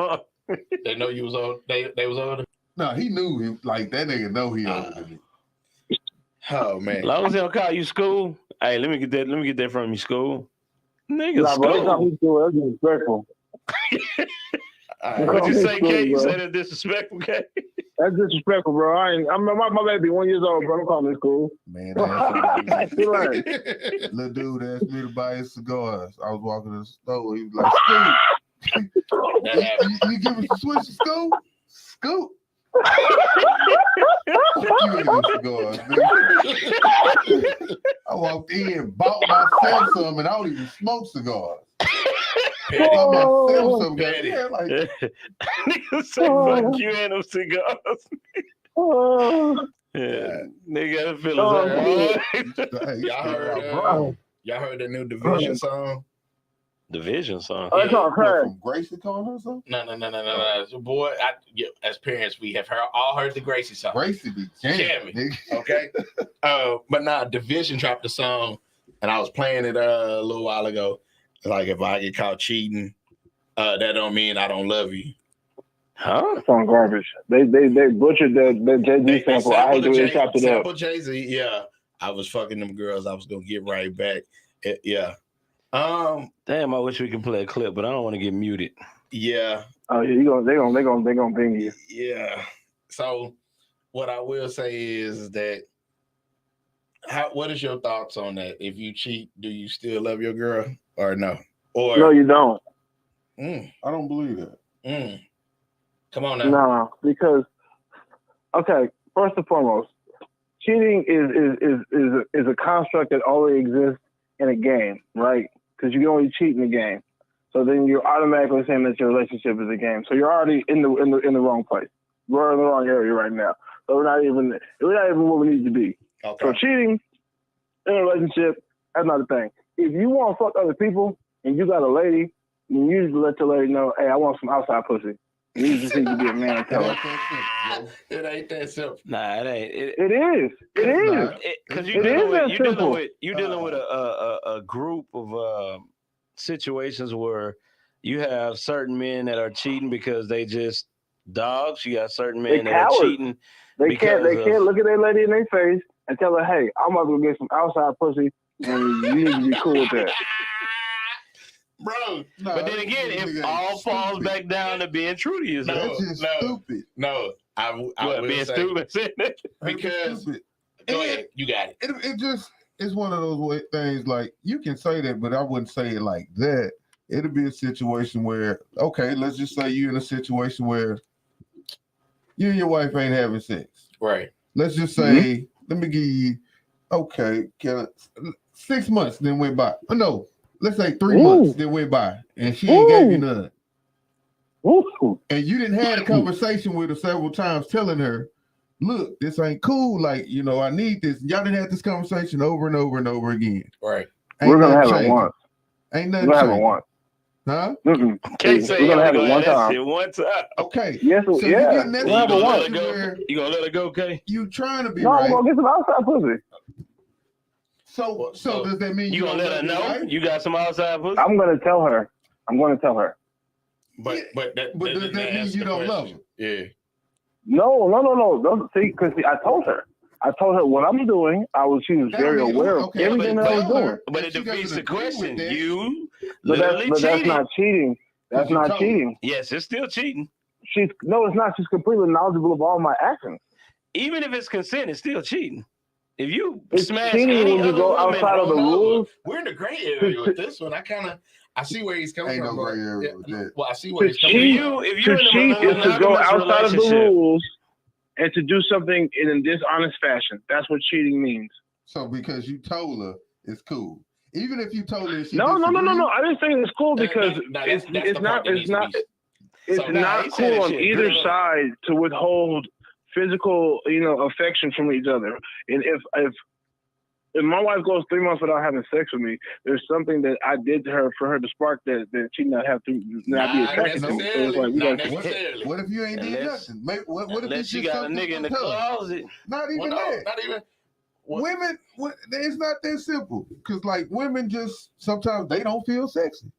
They know you was old. They was older. No, he knew him. Like that nigga know he older than me. Oh man. as long as he don't call you school. Hey, let me get that from you, school. Nigga, Nah, bro, that's not school. me too. That's disrespectful. All right. What'd you say, School, Kate? You bro. said it's disrespectful, Kate? That's disrespectful, bro. My baby 1 year old, bro. Don't call me school. Man, asked me, He learned. little dude asked me to buy his cigars. I was walking to the store. He was like, Scoop, That happened. you give us a switch to Scoop? Scoop. You ain't no cigars, nigga. I walked in, bought myself some, and I don't even smoke cigars. Bought myself some. Petty. Yeah, like, Nigga say, fuck you and them cigars. Yeah, nigga, I feel hey, Y'all heard, bro. Y'all heard the new Division song? Division song. Oh, that's all fair. From Gracie calling her something? No. So, boy, as parents, we have all heard the Gracie song. Gracie be jamming, nigga. Okay. But nah, Division dropped the song, and I was playing it a little while ago. Like, if I get caught cheating, that don't mean I don't love you. Huh? That's on garbage. They butchered that Jay-Z sample. I hate the way they chopped it up. Sample Jay-Z, yeah. I was fucking them girls. I was gonna get right back. Yeah. Damn, I wish we could play a clip, but I don't want to get muted. Yeah. Oh yeah, they gonna bing you. Yeah. So what I will say is that what is your thoughts on that? If you cheat, do you still love your girl or no? Or No, you don't. I don't believe that. Come on now. No, because okay, first and foremost, cheating is a construct that only exists in a game, right? Because you can only cheat in a game. So then you're automatically saying that your relationship is a game. So you're already in the wrong place. We're in the wrong area right now. So we're not even where we need to be. Okay. So cheating in a relationship, that's not a thing. If you want to fuck other people and you got a lady, you need to let your lady know, hey, I want some outside pussy. You just need to be a man and tell her. It ain't that simple. Nah, it ain't. It is. It is. Because It is that simple. you're dealing with a group of situations where You have certain men that are cheating because they just dogs. You got certain men They that are cowards. cheating. They can't look at their lady in their face and tell her, hey, I'm about to go get some outside pussy, and you need to be cool with that. Bro, but then again, it all falls back down to being true to yourself. That's just stupid. No, I will being say stupid. because go ahead, you got it. It just it's one of those things like you can say that, but I wouldn't say it like that. It'll be a situation where, okay, let's just say you're in a situation where you and your wife ain't having sex. Right. Let's just say, let me give you, okay, 6 months then went by. Oh, no, let's say 3 months then went by and she ain't gave you none. And you didn't have a conversation with her several times telling her, look, this ain't cool. Like, I need this. Y'all didn't have this conversation over and over and over again. Right. We're going to have it once. Ain't nothing We're going to have it once. Huh? Can't say we're gonna have it one time. Okay. Yes, so yeah. You getting that you gonna let it go? You gonna let it go, Kay? You trying to be no, right? I'm gonna get some outside pussy. So does that mean you gonna let her know right? You got some outside pussy? I'm gonna tell her. But does that mean you don't love her? Yeah. No. Don't see, because I told her. What I'm doing. She was very aware of everything that I was doing. But it defeats the question. You but that's not cheating. That's not cheating. Yes, it's still cheating. It's not. She's completely knowledgeable of all my actions. Even if it's consent, it's still cheating. If you smash cheating any when you other go woman, outside of the rules. We're in the gray area with this one. I see where he's coming from. No gray area with that. Well, I see where he's coming from. If you're to cheat is to go outside of the rules and to do something in a dishonest fashion. That's what cheating means. So because you told her it's cool. Even if you told her No. I didn't say it's cool because it's not cool on either side to withhold physical, affection from each other. And if my wife goes 3 months without having sex with me, there's something that I did to her for her to spark that she not have to not be attracted to me. So it's like what if you ain't did nothing? What if you got a nigga in the closet? Not even that. Not even. Women, it's not that simple. Because like women just sometimes they don't feel sexy.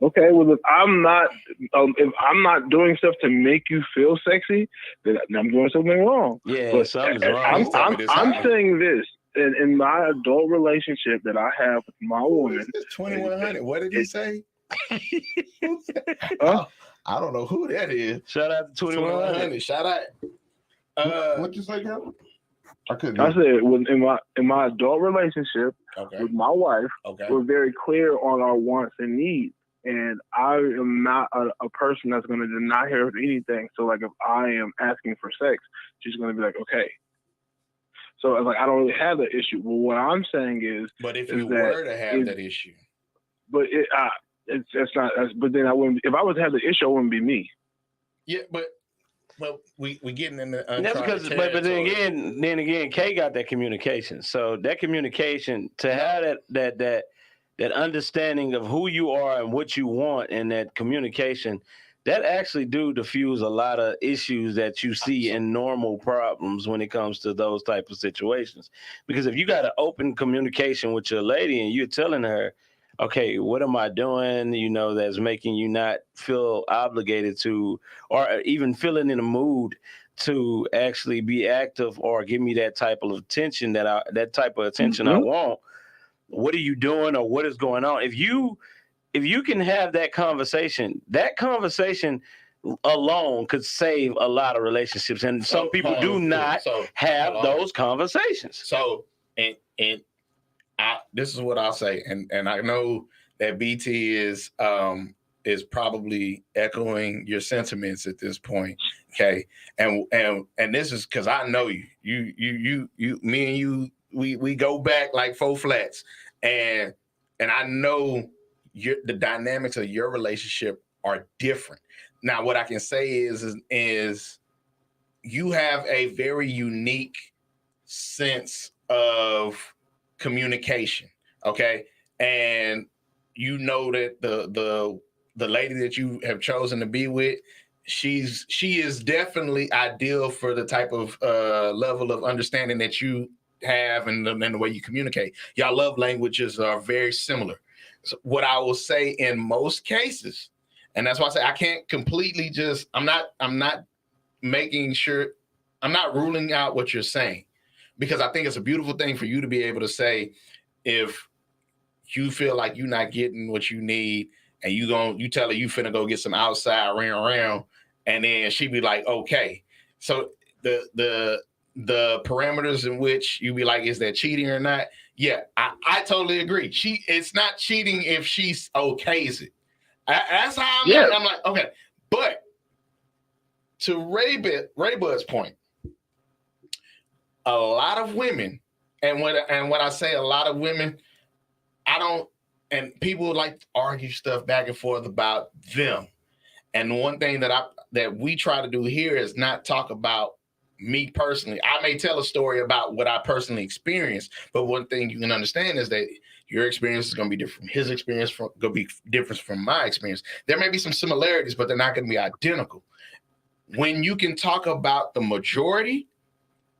Okay, well, if I'm not doing stuff to make you feel sexy, then I'm doing something wrong. Yeah, but something's wrong. I'm saying this in my adult relationship that I have with my woman. 2100. What did he say? Huh? I don't know who that is. Shout out to 2100. Shout out. What'd you say, Kevin? I couldn't. I said in my adult relationship with my wife, we're very clear on our wants and needs. And I am not a person that's going to deny her anything. So, like, if I am asking for sex, she's going to be like, okay. So, I don't really have that issue. But what I'm saying is, but if you were to have that issue, but it's not. But then I wouldn't. If I was to have the issue, it wouldn't be me. Yeah, but we getting in the that's because. But then again, Kay got that communication. So that communication to have that understanding of who you are and what you want and that communication, that actually do diffuse a lot of issues that you see in normal problems when it comes to those type of situations. Because if you got an open communication with your lady and you're telling her, okay, what am I doing, that's making you not feel obligated to, or even feeling in a mood to actually be active or give me that type of attention I want. What are you doing or what is going on? If you can have that conversation alone could save a lot of relationships. And some people do not have those conversations. So, and this is what I'll say. And I know that BT is probably echoing your sentiments at this point. Okay. And this is because I know you, me and you, we go back like 4 flats, and I know the dynamics of your relationship are different. Now, what I can say is you have a very unique sense of communication, okay? And you know that the lady that you have chosen to be with, she is definitely ideal for the type of level of understanding that you have and the way you communicate. Y'all love languages are very similar. what I will say in most cases, and that's why I say I can't completely just. I'm not making sure. I'm not ruling out what you're saying, because I think it's a beautiful thing for you to be able to say, if you feel like you're not getting what you need, and you tell her you finna go get some outside around, and then she be like, okay. So the parameters in which you be like, is that cheating or not? Yeah, I totally agree. It's not cheating if she's okays it. That's how I'm like, okay. But to Ray Bud's point, a lot of women, and when I say a lot of women, and people like to argue stuff back and forth about them. And one thing that we try to do here is not talk about me personally. I may tell a story about what I personally experienced, but one thing you can understand is that your experience is going to be different from his experience, going to be different from my experience. There may be some similarities, but they're not going to be identical. When you can talk about the majority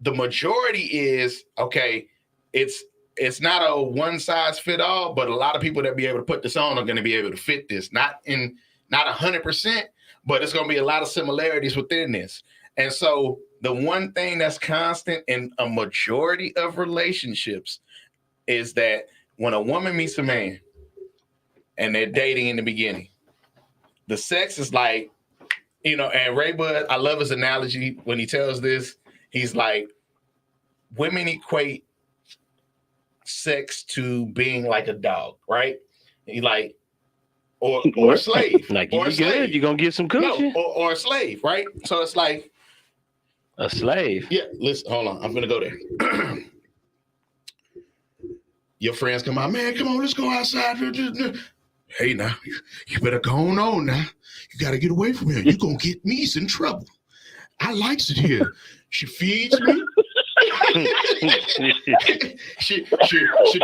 is, okay, it's not a one size fit all, but a lot of people that be able to put this on are going to be able to fit this. Not 100%, but it's going to be a lot of similarities within this. And so the one thing that's constant in a majority of relationships is that when a woman meets a man and they're dating in the beginning, the sex is like, and Ray Bud, I love his analogy when he tells this. He's like, women equate sex to being like a dog, right? He like, or a slave. Like, you good, you're going to get some coochie. No, or a slave, right? So it's like, a slave. Yeah, listen, hold on. I'm going to go there. Your friends come out, man, come on, let's go outside. Hey, now, you better go on now. You got to get away from here. You're going to get me in trouble. I likes it here. She feeds me. she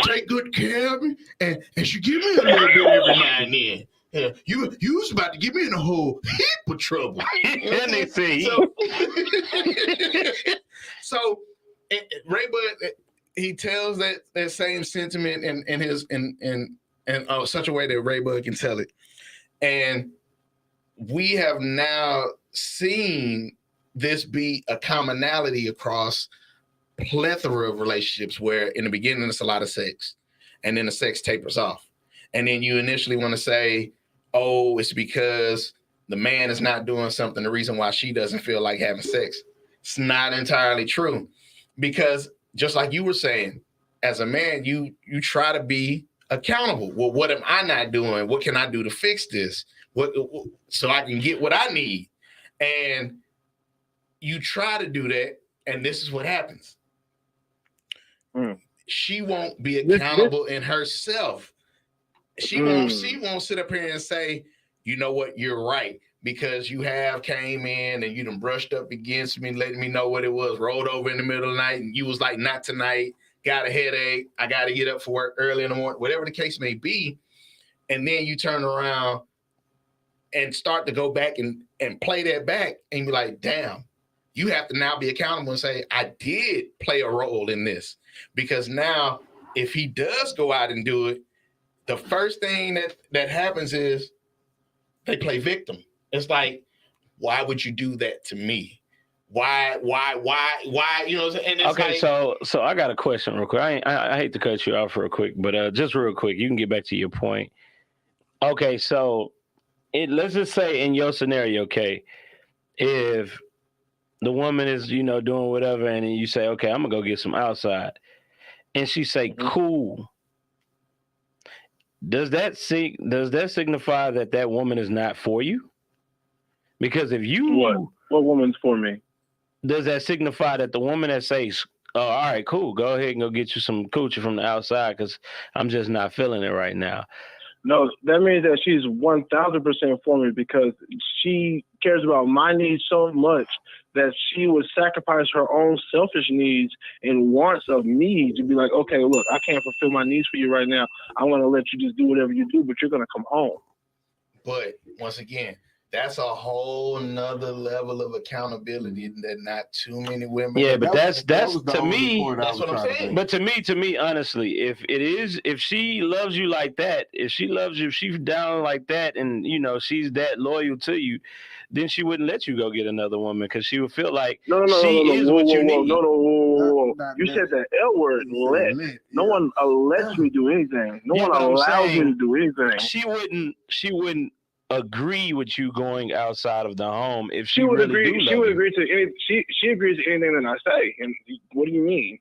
take good care of me, and she give me a little bit every now and then. Yeah, you was about to get me in a whole heap of trouble. And they say, so Ray Bud, he tells that same sentiment in such a way that Ray Bud can tell it, and we have now seen this be a commonality across plethora of relationships, where in the beginning it's a lot of sex, and then the sex tapers off, and then you initially want to say, oh, it's because the man is not doing something, the reason why she doesn't feel like having sex. It's not entirely true, because just like you were saying, as a man, you try to be accountable. Well, what am I not doing? What can I do to fix this? So I can get what I need? And you try to do that, and this is what happens. She won't be accountable in herself. She won't sit up here and say, you know what, you're right, because you have came in and you done brushed up against me, letting me know what it was, rolled over in the middle of the night, and you was like, not tonight, got a headache, I got to get up for work early in the morning, whatever the case may be. And then you turn around and start to go back and play that back and be like, damn, you have to now be accountable and say, I did play a role in this. Because now if he does go out and do it, the first thing that happens is they play victim. It's like, why would you do that to me? Why? You know, and it's okay, like, so I got a question real quick. I hate to cut you off real quick, but just real quick, you can get back to your point. Okay, so let's just say in your scenario, okay, if the woman is, doing whatever, and then you say, okay, I'm gonna go get some outside, and she say, cool. Does that signify that woman is not for you? Because if you what woman's for me? Does that signify that the woman that says, oh, all right, cool, go ahead and go get you some coochie from the outside because I'm just not feeling it right now? No, that means that she's 1,000% for me, because she cares about my needs so much that she would sacrifice her own selfish needs and wants of me to be like, okay, look, I can't fulfill my needs for you right now. I want to let you just do whatever you do, but you're going to come home. But once again, That's a whole nother level of accountability that not too many women. Yeah, but that's was the to only me. point I That's was what I'm trying to saying. make. But to me, honestly, if she loves you like that, if she loves you, if she's down like that, and you know she's that loyal to you, then she wouldn't let you go get another woman because she would feel like she is whoa, what whoa, you whoa, need. no. Not You said the L word, You said let. lit, No yeah. one lets me do anything. No Yeah, one but I'm allows me saying to do anything. She wouldn't agree with you going outside of the home if She she would really agree. do She love would you. agree to any. She agrees to anything that I say. And what do you mean?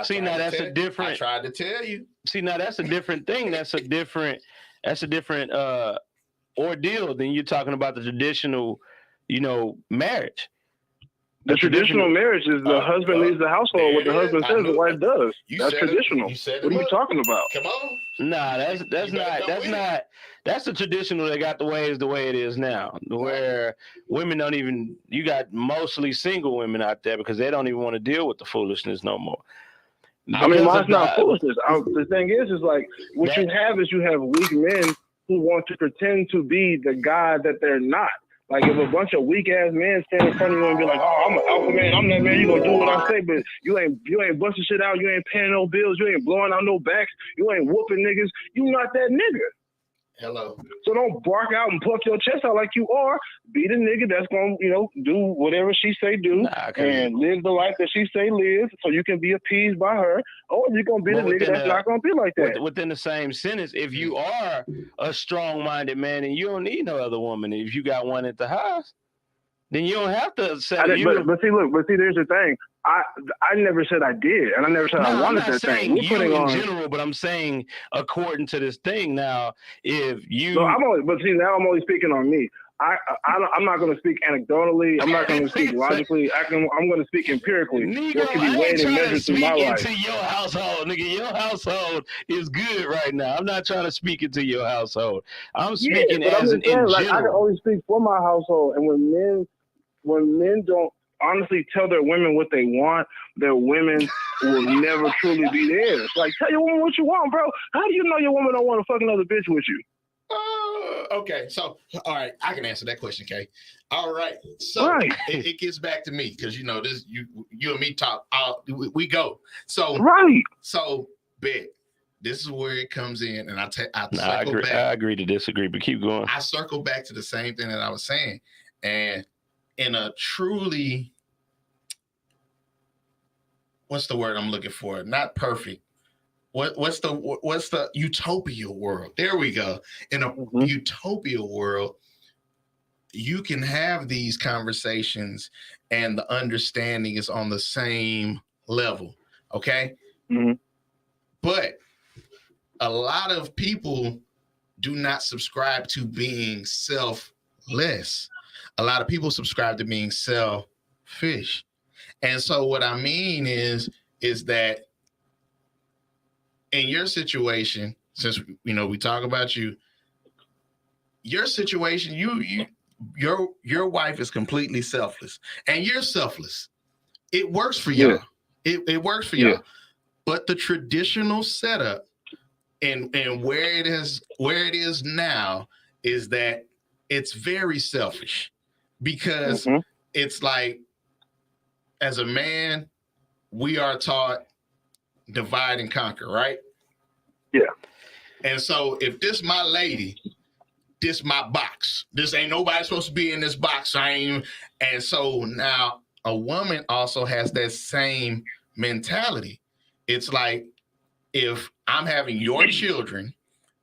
See, now that's a different. I tried to tell you. See, now that's a different thing. That's a different ordeal than you're talking about the traditional, marriage. The traditional marriage is the husband leads the household. What the husband says, the wife does. That's traditional. What are you talking about? Come on. Nah, that's the traditional that got the way it is now, where women don't even. You got mostly single women out there because they don't even want to deal with the foolishness no more. I mean, mine's not foolishness. The thing is like what you have weak men who want to pretend to be the guy that they're not. Like if a bunch of weak ass men stand in front of you and be like, "Oh, I'm an alpha man. I'm that man. You gonna do what I say?" But you ain't busting shit out. You ain't paying no bills. You ain't blowing out no backs. You ain't whooping niggas. You not that nigga. Hello. So don't bark out and puff your chest out like you are. Be the nigga that's gonna, do whatever she say do and live the life that she say live, so you can be appeased by her. Or you're gonna be the nigga that's not gonna be like that. Within the same sentence, if you are a strong-minded man and you don't need no other woman, if you got one at the house, then you don't have to say. But see, there's the thing. I never said I did, and I never said I wanted that thing. I'm not saying you in general, but I'm saying according to this thing now, if you. No, I'm only speaking on me. I'm not going to speak anecdotally. I'm not going to speak logically. I'm going to speak empirically. Nigga, what can be weighed and measured through my life. Into your household, nigga. Your household is good right now. I'm not trying to speak into your household. I'm speaking in general. I can only speak for my household, and when men don't honestly tell their women what they want, their women will never truly be theirs. Like, tell your woman what you want, bro. How do you know your woman don't want to fuck another bitch with you? Okay, so all right, I can answer that question, Kay. All right, so it gets back to me because this you and me talk. We go. So So bet this is where it comes in, and I agree to disagree, but keep going. I circle back to the same thing that I was saying, and in a truly, what's the word I'm looking for? Not perfect. What's the utopia world? There we go. In a utopia world, you can have these conversations and the understanding is on the same level. Okay. Mm-hmm. But a lot of people do not subscribe to being selfless. A lot of people subscribe to being selfish. And so what I mean is that in your situation, since we talk about your situation, your wife is completely selfless, and you're selfless. It works for y'all. It works for y'all. But the traditional setup and where it is now is that it's very selfish because it's like, as a man, we are taught divide and conquer, right? Yeah. And so if this my lady, this my box. This ain't nobody supposed to be in this box. And so now a woman also has that same mentality. It's like, if I'm having your children,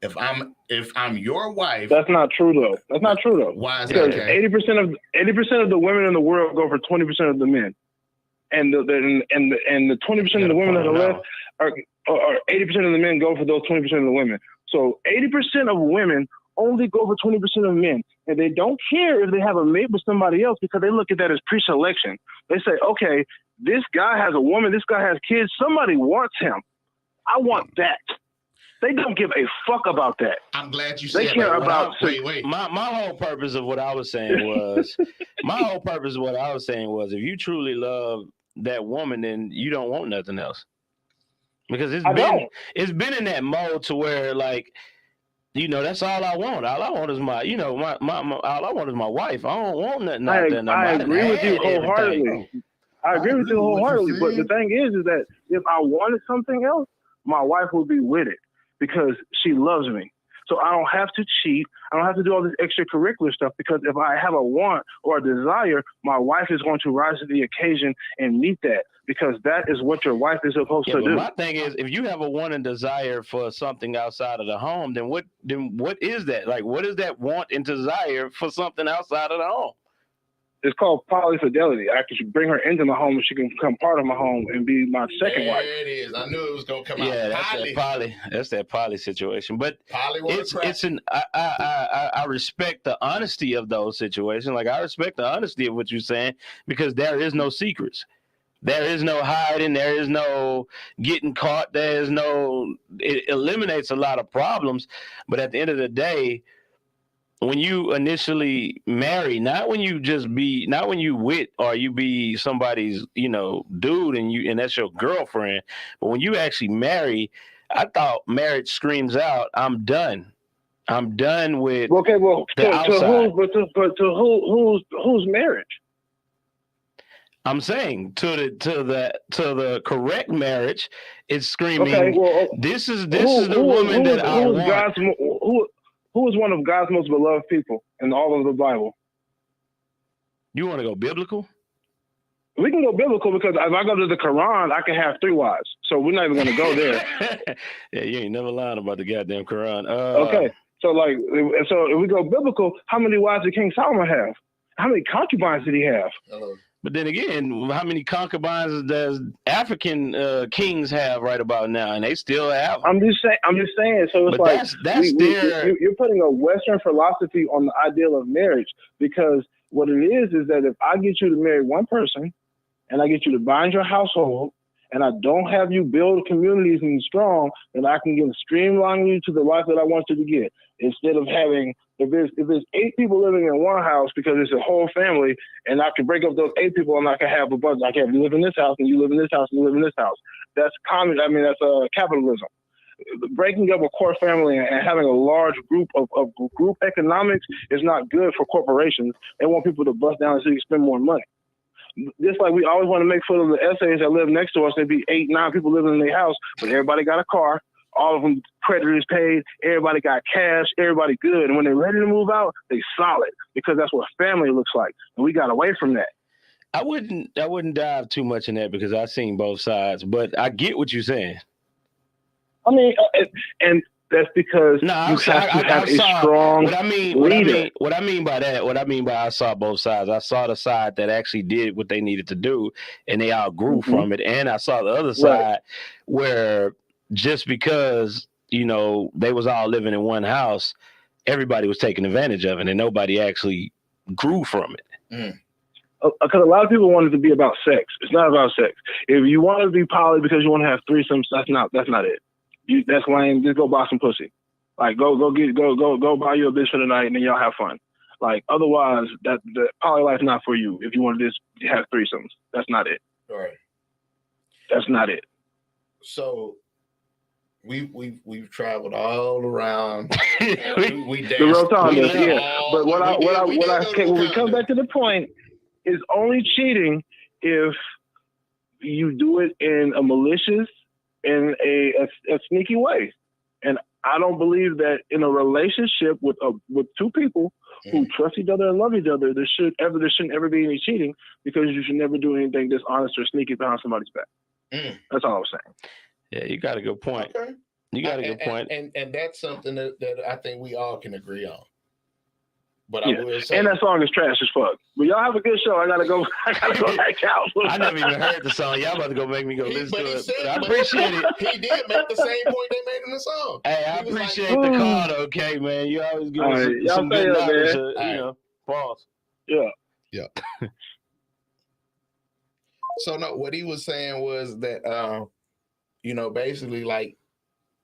if I'm your wife. That's not true though. Why is because that? Okay? 80% of the women in the world go for 20% of the men. And the 20% of the women that are left are 80% of the men go for those 20% of the women. So 80% of women only go for 20% of men. And they don't care if they have a mate with somebody else because they look at that as pre-selection. They say, okay, this guy has a woman, this guy has kids, somebody wants him. I want that. They don't give a fuck about that. I'm glad you said they care that. about. Wait. My whole purpose of what I was saying was, if you truly love that woman, then you don't want nothing else. Because it's been in that mode to where, like, You know, that's all I want. All I want is my, you know, my all I want is my wife. I don't want nothing out there. I agree with you wholeheartedly. I agree with you wholeheartedly. But the thing is that if I wanted something else, my wife would be with it because she loves me. So I don't have to cheat. I don't have to do all this extracurricular stuff because if I have a want or a desire, my wife is going to rise to the occasion and meet that because that is what your wife is supposed to do. My thing is, if you have a want and desire for something outside of the home, then what is that? Like, what is that want and desire for something outside of the home? It's called polyfidelity. I could bring her into my home and she can become part of my home and be my second wife. There it is. I knew it was gonna come out. Yeah, that's that poly situation. But I respect the honesty of those situations. Like I respect the honesty of what you're saying because there is no secrets. There is no hiding. There is no getting caught. It eliminates a lot of problems. But at the end of the day, when you initially marry, not when you with or you be somebody's, you know, dude and that's your girlfriend, but when you actually marry, I thought marriage screams out, I'm done. I'm done with whose marriage? I'm saying to the correct marriage, it's screaming. This is the woman that I want. Who is one of God's most beloved people in all of the Bible? You want to go biblical? We can go biblical because if I go to the Quran, I can have 3 wives. So we're not even going to go there. Yeah, you ain't never lying about the goddamn Quran. Okay, so if we go biblical, how many wives did King Solomon have? How many concubines did he have? But then again, how many concubines does African kings have right about now? And they still have them. I'm just saying. So it's you're putting a Western philosophy on the ideal of marriage because what it is that if I get you to marry one person and I get you to bind your household and I don't have you build communities and strong, then I can streamline you to the life that I want you to get. Instead of having, if there's 8 people living in one house because it's a whole family, and I can break up those 8 people and I can have a bunch. I can have you live in this house and you live in this house and you live in this house. That's that's capitalism. Breaking up a core family and having a large group of group economics is not good for corporations. They want people to bust down so you can spend more money. Just like we always want to make fun of the essays that live next to us. There'd be 8, 9 people living in their house, but everybody got a car. All of them creditors paid. Everybody got cash. Everybody good. And when they're ready to move out, they solid because that's what family looks like. And we got away from that. I wouldn't dive too much in that because I've seen both sides, but I get what you're saying. I mean, and that's because you have to have a strong leader. What I mean by I saw both sides. I saw the side that actually did what they needed to do, and they all grew from it. And I saw the other side where just because, you know, they was all living in one house, everybody was taking advantage of it, and nobody actually grew from it. Because a lot of people want it to be about sex. It's not about sex. If you want to be poly because you want to have threesomes, that's not it. That's lame. Just go buy some pussy. Like go buy you a bitch for the night and then y'all have fun. Like otherwise, the poly life not for you. If you want to just have threesomes, that's not it. All right. That's not it. So we've traveled all around. we danced. The Rotundas, yeah. But when we come back to the point, is only cheating if you do it in a malicious and a sneaky way. And I don't believe that in a relationship with 2 people who trust each other and love each other, there shouldn't ever be any cheating because you should never do anything dishonest or sneaky behind somebody's back. That's all I'm saying. Yeah, you got a good point. Okay. You got a good point. And that's something that I think we all can agree on. But I will say, and that song is trash as fuck. But y'all have a good show. I gotta go back out. I never even heard the song. Y'all about to go make me go listen to it. But I appreciate it. He did make the same point they made in the song. Hey, I appreciate the call, though, okay, man. You always give us some good knowledge. You know, pause. Yeah. So no, what he was saying was that you know, basically like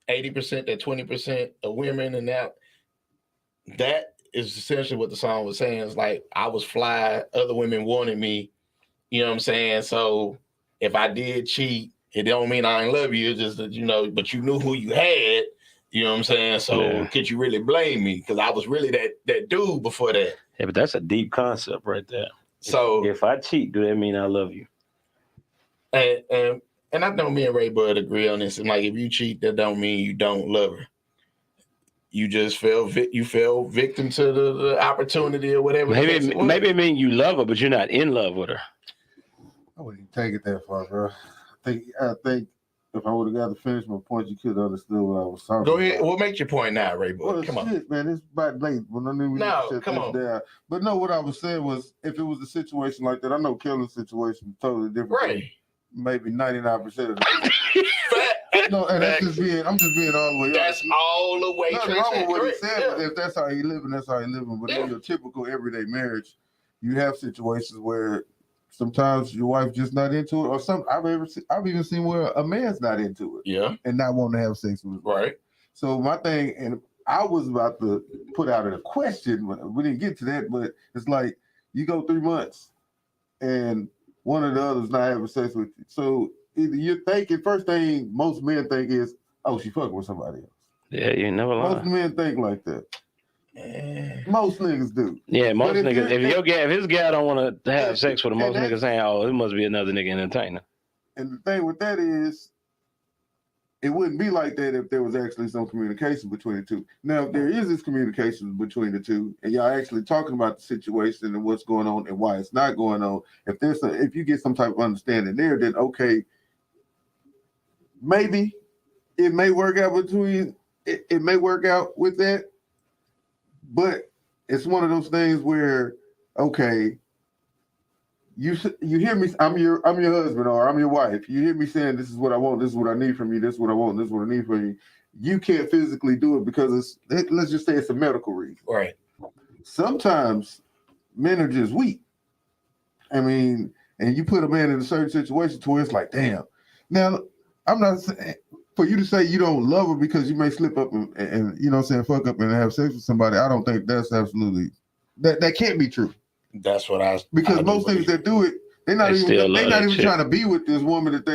80% to 20% of women, and that is essentially what the song was saying. It's like I was fly, other women wanted me, you know what I'm saying? So if I did cheat, it don't mean I ain't love you. It's just that, you know, but you knew who you had, You know what I'm saying? So could you really blame me? Because I was really that dude before that. Yeah, but that's a deep concept right there. So if I cheat, do that mean I love you? And I know me and Ray Bud agree on this. And like, if you cheat, that don't mean you don't love her. You just fell victim to the opportunity or whatever. Maybe it means you love her, but you're not in love with her. I wouldn't take it that far, bro. I think if I would have got to finish my point, you could have understood what I was talking about. Go ahead. What makes your point now, Ray Bud? Well, come on, man. It's about late. Come on. Down. But no, what I was saying was, if it was a situation like that, I know Kelly's situation is totally different. Right. Maybe 99% of the time. No, and I'm just being all the way. That's all the way. Nothing wrong with what he said, but if that's how he living, that's how he living. But in your typical everyday marriage, you have situations where sometimes your wife just not into it, or I've even seen where a man's not into it, and not wanting to have sex with him. Right. So my thing, and I was about to put out a question, we didn't get to that, but it's like you go 3 months, and one of the others not having sex with you. So either you're thinking, first thing most men think is, oh, she fucking with somebody else. Yeah, you never lie. Most men think like that. Most niggas do. Yeah, most niggas. If his guy don't want to have sex with him, most niggas saying, "Oh, it must be another nigga entertainer." And the thing with that is, it wouldn't be like that if there was actually some communication between the two. Now, if there is this communication between the two, and y'all actually talking about the situation and what's going on and why it's not going on, if you get some type of understanding there, then okay, maybe it may work out between. It may work out with that. But it's one of those things where, okay, you hear me, I'm your husband or I'm your wife. You hear me saying, this is what I want, this is what I need from you, this is what I want, this is what I need from you. You can't physically do it because let's just say it's a medical reason. Right. Sometimes men are just weak. I mean, and you put a man in a certain situation to where it's like, damn. Now, I'm not saying, for you to say you don't love her because you may slip up and you know what I'm saying, fuck up and have sex with somebody, I don't think that's absolutely, that can't be true. That's what because most niggas that do it, they're not even trying to be with this woman that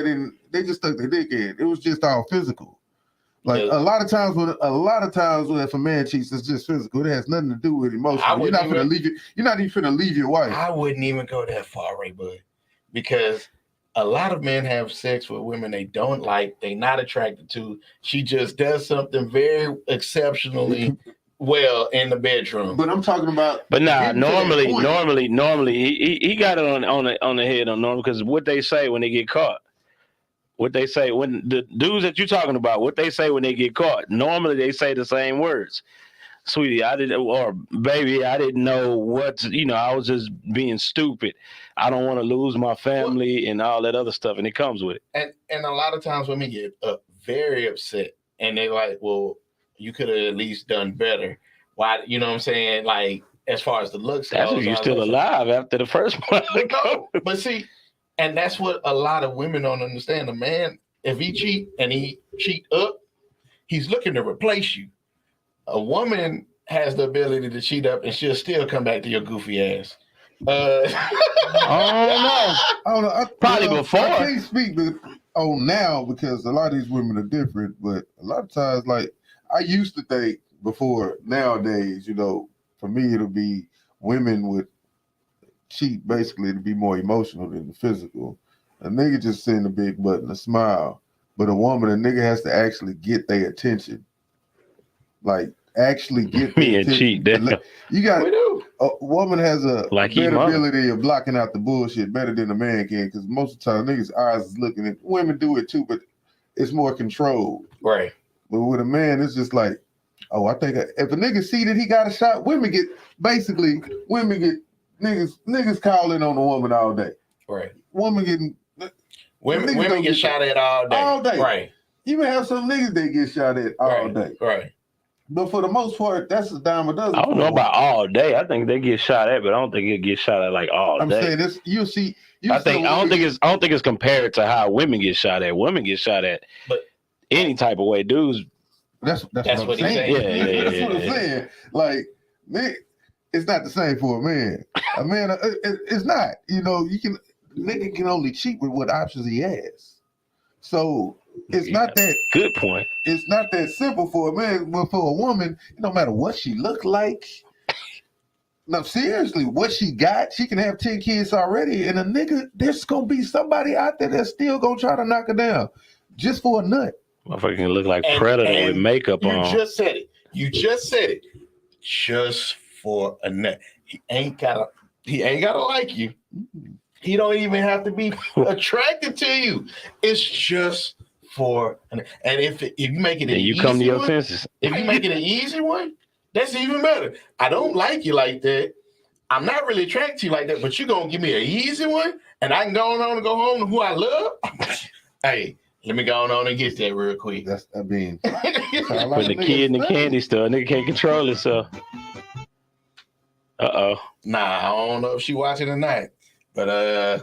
they just stuck their dick in. It was just all physical. Like a lot of times when if a man cheats, it's just physical. It has nothing to do with emotion. You're not even finna leave your wife. I wouldn't even go that far, Ray Bud, because a lot of men have sex with women they don't like, they not attracted to. She just does something very exceptionally well in the bedroom. But I'm talking about. But nah, normally, he got it on the head on normal, because what they say when they get caught, what they say when the dudes that you're talking about, what they say when they get caught, normally they say the same words. Sweetie, or baby, I didn't know I was just being stupid. I don't want to lose my family and all that other stuff, and it comes with it. And a lot of times women get very upset, and they're like, well, you could have at least done better. Why, you know what I'm saying? Like, as far as the looks. That's if you're still alive after the first one. No, but see, and that's what a lot of women don't understand. A man, if he cheat and he cheat up, he's looking to replace you. A woman has the ability to cheat up and she'll still come back to your goofy ass. I don't know. Probably before. I can't speak on now because a lot of these women are different, but a lot of times, like, I used to think before, nowadays, for me, it'll be women would cheat basically to be more emotional than the physical. A nigga just send a big butt and a smile, but a nigga has to actually get their attention. Like, actually get me and cheat. You got a woman has a better ability of blocking out the bullshit better than a man can, because most of the time niggas' eyes is looking at women do it too, but it's more controlled. Right. But with a man, it's just like, oh, I think if a nigga see that he got a shot, women get niggas calling on a woman all day. Right. Women get shot at all day. All day. Right. You may have some niggas that get shot at all day. Right. But for the most part, that's a dime a dozen. I don't know about all day. I think they get shot at, but I don't think it gets shot at like all day. I'm saying this. You see. I don't think it's compared to how women get shot at. Women get shot at, but any type of way. Dudes. That's what I'm saying. Yeah. That's what I'm saying. Like, man, it's not the same for a man. A man, it's not. Nigga can only cheat with what options he has. So it's not that good point. It's not that simple for a man, but for a woman, no matter what she look like. No, seriously, what she got, she can have 10 kids already, and a nigga, there's gonna be somebody out there that's still gonna try to knock her down just for a nut. Motherfucker can look like Predator with makeup on. You just said it. Just for a nut. He ain't gotta like you. He don't even have to be attracted to you. It's just for and if you make it an you easy come to your one, senses. if you make it an easy one, that's even better. I don't like you like that. I'm not really attracted to you like that, but you're gonna give me an easy one, and I can go on and go home to who I love. Hey, let me go on and get that real quick. Put the kid in the candy store, nigga can't control himself. Nah, I don't know if she watching tonight, but I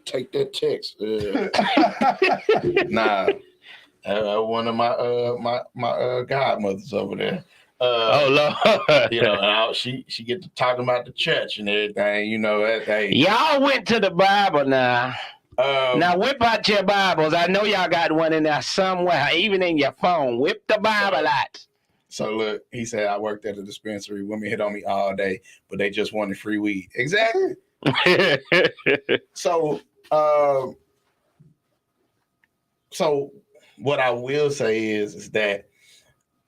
take that text. One of my godmothers over there. Lord. She get to talking about the church and everything. Y'all went to the Bible now. Now whip out your Bibles. I know y'all got one in there somewhere, even in your phone. Whip the Bible out. So look, he said, I worked at a dispensary. Women hit on me all day, but they just wanted free weed. Exactly. So what I will say is that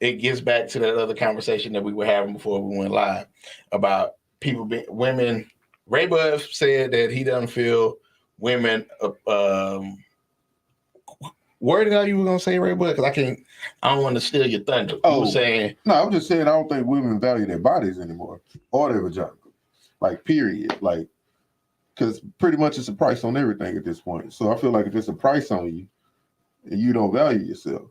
it gets back to that other conversation that we were having before we went live about women. Ray Bud said that he doesn't feel women. Where the hell you were gonna say, Ray Bud? Because I don't want to steal your thunder. You were saying no. I'm just saying I don't think women value their bodies anymore or their vagina, like period. Like because pretty much it's a price on everything at this point. So I feel like if it's a price on you and you don't value yourself,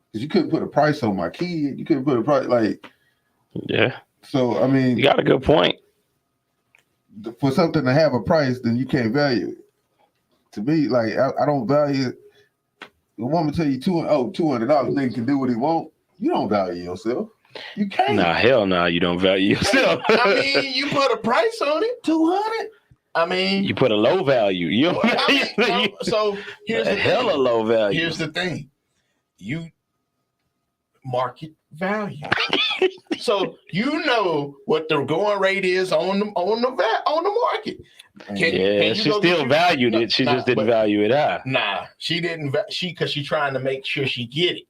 because you couldn't put a price on my kid, you couldn't put a price yeah. So I mean, you got a good point. For something to have a price, then you can't value it. To me, like I don't value it. The woman tell you $200, nigga can do what he want. You don't value yourself. You can't. Nah, hell no, you don't value yourself. I mean, you put a price on it, 200. I mean, you put a low value. So here's the hella low value. Here's the thing, you market value. So you know what the going rate is on the market. She still valued it. She just didn't value it high. Nah, she didn't. Because she's trying to make sure she get it.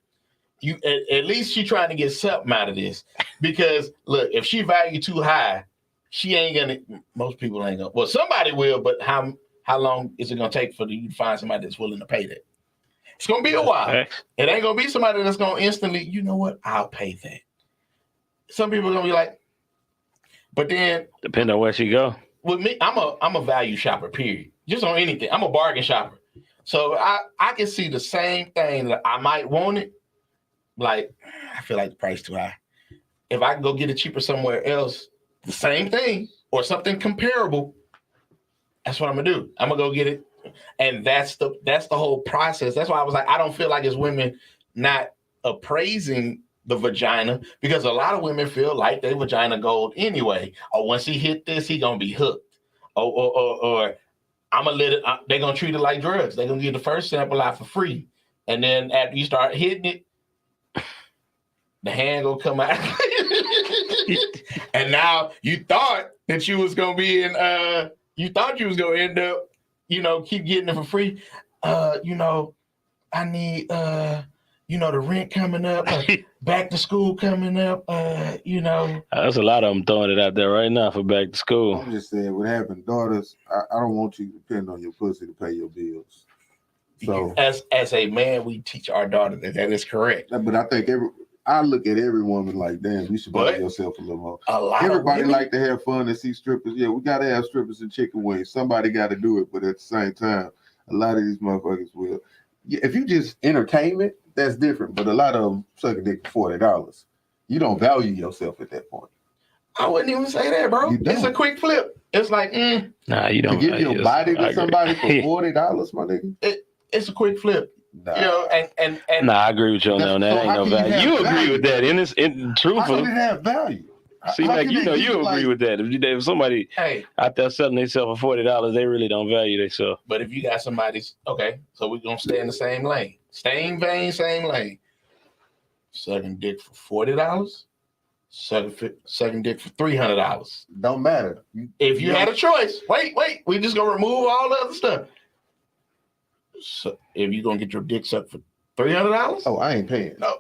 You at least she trying to get something out of this. Because look, if she value too high, she ain't gonna. Most people ain't gonna. Well, somebody will, but how long is it gonna take for you to find somebody that's willing to pay that? It's gonna be a while. It ain't gonna be somebody that's gonna instantly. You know what? I'll pay that. Some people are gonna be like, but then depending on where she go. With me, I'm a value shopper, period. Just on anything. I'm a bargain shopper. So I can see the same thing that I might want it. Like, I feel like the price too high. If I can go get it cheaper somewhere else, the same thing or something comparable, that's what I'm gonna do. I'm gonna go get it. And that's the whole process. That's why I was like, I don't feel like it's women not appraising the vagina, because a lot of women feel like their vagina gold anyway. Or once he hit this, he gonna be hooked. Or I'm gonna let it. They're gonna treat it like drugs. They're gonna give the first sample out for free, and then after you start hitting it, the hand gonna come out. And now you thought that you was gonna be in. You thought you was gonna end up, keep getting it for free. I need. The rent coming up, back to school coming up, There's a lot of them throwing it out there right now for back to school. I'm just saying, what happened, daughters, I don't want you to depend on your pussy to pay your bills. So as a man, we teach our daughter that is correct. But I think I look at every woman like, damn, you should value yourself a little more. Everybody like to have fun and see strippers. Yeah, we got to have strippers and chicken wings. Somebody got to do it, but at the same time, a lot of these motherfuckers will. If you just entertainment, that's different. But a lot of them suck a dick for $40. You don't value yourself at that point. I wouldn't even say that, bro. It's a quick flip. It's like, nah, you don't. To give your body to somebody for $40, my nigga. It's a quick flip. Nah. Nah, I agree with you on that. That ain't no value. You agree with that? And truthfully, how can it have value? See, like you know, you agree with that. If somebody out there selling themselves for $40, they really don't value themselves. But if you got somebody's so we're gonna stay in the same lane, same vein, same lane. Sucking dick for $40, sucking dick for $300. Don't matter. If you had a choice, wait, we just gonna remove all the other stuff. So if you're gonna get your dick sucked for $300, I ain't paying. No,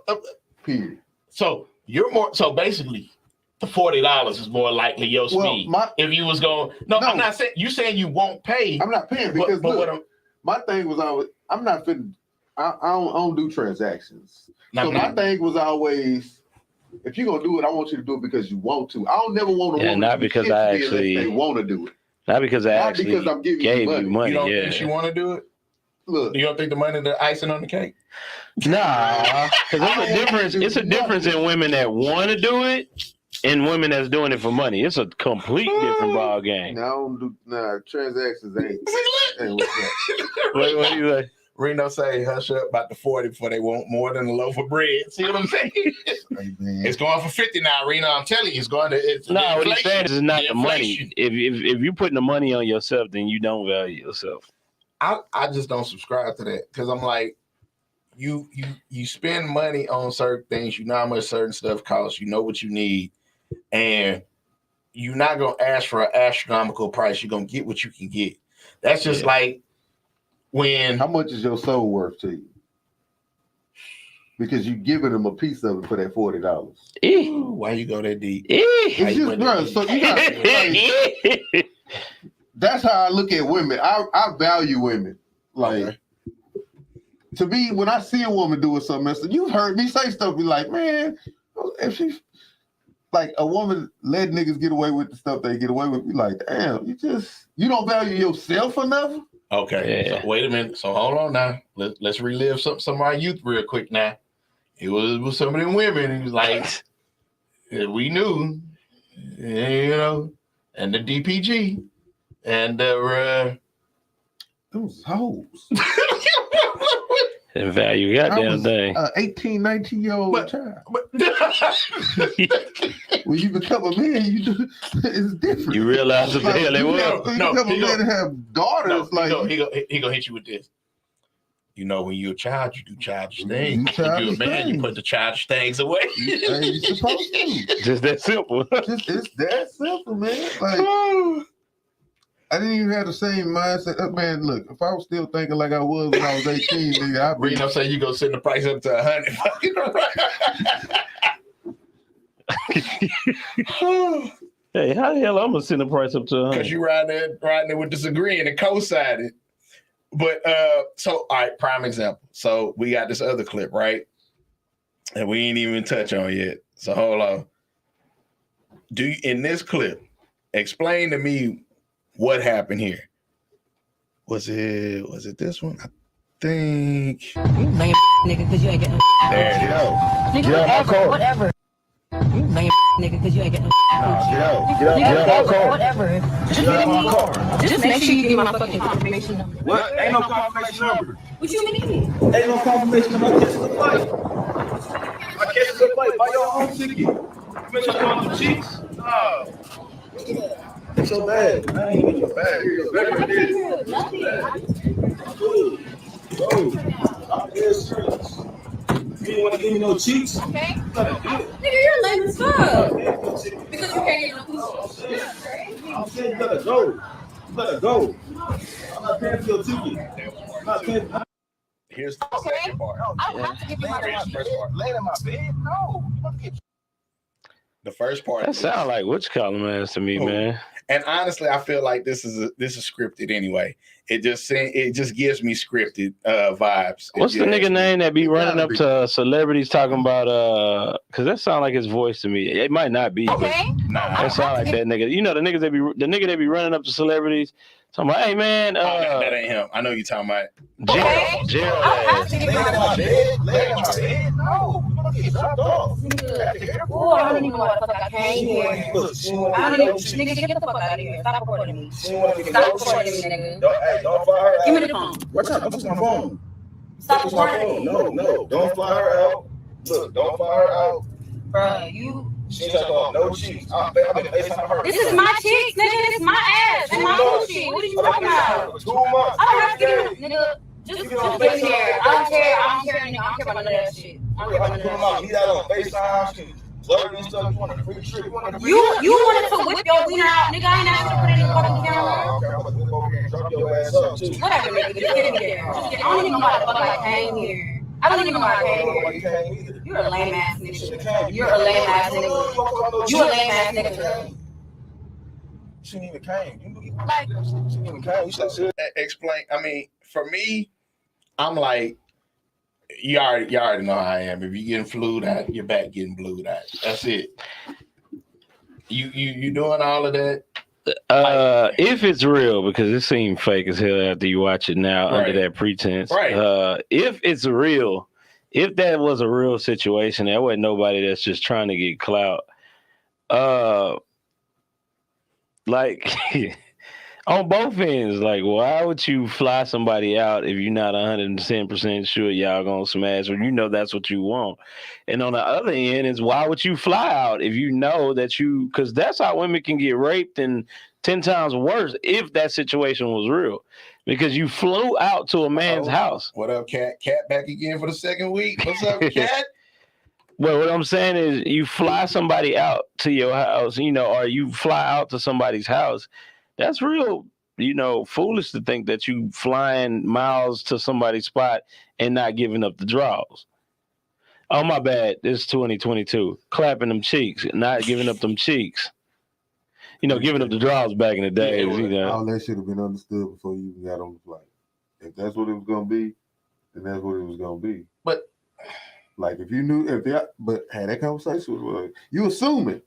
period. So you're more. So basically, the $40 is more likely your speed. If you was going, no, I'm not saying you saying you won't pay. I'm not paying because my thing was always I'm not fitting. I don't do transactions. My thing was always, if you're gonna do it, I want you to do it because you want to. I don't never want to. Yeah, not because I actually they want to do it. Not because I'm giving you money. You don't think she want to do it? Look, you don't think the money, the icing on the cake? Nah, because there's a difference. It's a difference in women that want to do it and women that's doing it for money. It's a complete different ball game. No, I don't do transactions. Ain't what's that? What do you say? Reno say hush up about the 40 before they want more than a loaf of bread. See what I'm saying? It's going for 50 now, Reno. I'm telling you, it's going to. What he's saying is not the money. If you're putting the money on yourself, then you don't value yourself. I just don't subscribe to that because I'm like, you spend money on certain things. You know how much certain stuff costs. You know what you need, and you're not gonna ask for an astronomical price. You're gonna get what you can get. That's just like when. How much is your soul worth to you? Because you giving them a piece of it for that $40. Why you go that deep? It's just, bro. So you got. That's how I look at women. I value women. Like, to me, when I see a woman doing something else, you've heard me say stuff, be like, man, if she, like a woman let niggas get away with the stuff they get away with, be like, damn, you don't value yourself enough? Okay, so wait a minute. So hold on now. Let's relive some of our youth real quick now. It was some of them women. He was like, we knew, you know, and the DPG. And those hoes. And value goddamn thing. 18, 19-year-old child. When you become a man, it's different. You realize the hell they were. You become a man and have daughters. He gonna hit you with this. You know, when you're a child, you do childish things. When you're a man, you put the childish things away. You're supposed to. Just that simple. It's that simple, man. Like, I didn't even have the same mindset. Man, look, if I was still thinking like I was when I was 18, nigga, I'd be. Reno say you gonna send the price up to 100. Hey, how the hell I'm gonna send the price up to 100? Because you riding there with disagreeing and co-sided. But so all right, prime example. So we got this other clip, right? And we ain't even touch on yet. So hold on. In this clip, explain to me what happened here. Was it this one? I think. You lame nigga because you ain't getting no. There you go. Nigga, whatever. You lame nigga because you ain't getting no. Get out my car. Whatever. Just make sure you give me my fucking confirmation number. What? Ain't no confirmation number. What you mean? Ain't no confirmation number. This is a fight. I catch a fight by your own ticket. You make sure you on the cheeks? No. It's so bad. I ain't even your bag. Your bag right there. I'm dead serious. You don't want to give me no cheeks? Okay. Nigga, you're lame as fuck. Because you can't get no pussy. I'm saying you gotta go. You gotta go. I'm not paying for your ticket. I'm not paying. Here's the second part. I would have to give you my receipt. Lay in my bed? No. The first part. That sound like witch column ass to me, man. And honestly, I feel like this is scripted anyway. It just gives me scripted vibes. What's the nigga name that be running up to celebrities talking about because that sound like his voice to me. It might not be. Okay. Nah. That sound like that nigga. You know the nigga that be running up to celebrities talking about, hey man, that ain't him. I know you talking about Gerald. Lay in my bed? No. Oh, I don't even know what the fuck I came here. I don't even. Nigga, get the fuck out of here. Stop recording me. Stop recording me, nigga. Don't fly her out. Give me the phone. Watch out. Don't touch my phone. Stop Touch my recording phone. me. No. Don't fly her out. Look, don't fly her out. Bruh, you She's like, oh, no cheeks. I've been FaceTime her. This is my cheeks, nigga. This is my ass and my coochie. What are you talking about? 2 months. I don't have to get you, nigga. Just get in there. I don't care. I don't care about none of that shit. I don't care about none of that shit. Meet out on FaceTime. She flirting and stuff. You want a free trip? You wanted to whip your wiener out, nigga. I ain't asked you to put it in the fucking camera. Okay, I'm gonna whip over here and drop your ass up too. Whatever, nigga. Just get in there. I don't even know why the fuck I came here. I don't even know why I came here. You're a lame ass nigga. You're a lame ass nigga. You're a lame ass nigga. She didn't even came. Like, She didn't even came. You should Explain. I mean, for me, I'm like, you already know how I am. If you getting flued out, your back getting blued out. That's it. You doing all of that? If it's real, because it seemed fake as hell after you watch it now under that pretense. Right. If it's real, if that was a real situation, there wasn't nobody that's just trying to get clout. Like on both ends, like why would you fly somebody out if you're not 110% sure y'all gonna smash, or you know that's what you want? And on the other end is why would you fly out if you know that because that's how women can get raped and 10 times worse if that situation was real, because you flew out to a man's house. What up, Cat? Cat back again for the second week. What's up, Cat? Well, what I'm saying is you fly somebody out to your house, or you fly out to somebody's house. That's real, foolish to think that you flying miles to somebody's spot and not giving up the draws. Oh, my bad. It's 2022. Clapping them cheeks, not giving up them cheeks. Giving up the draws back in the day. All that should have been understood before you even got on the flight. If that's what it was going to be, then that's what it was going to be. But, like, if you knew, but had that conversation with her, you assuming.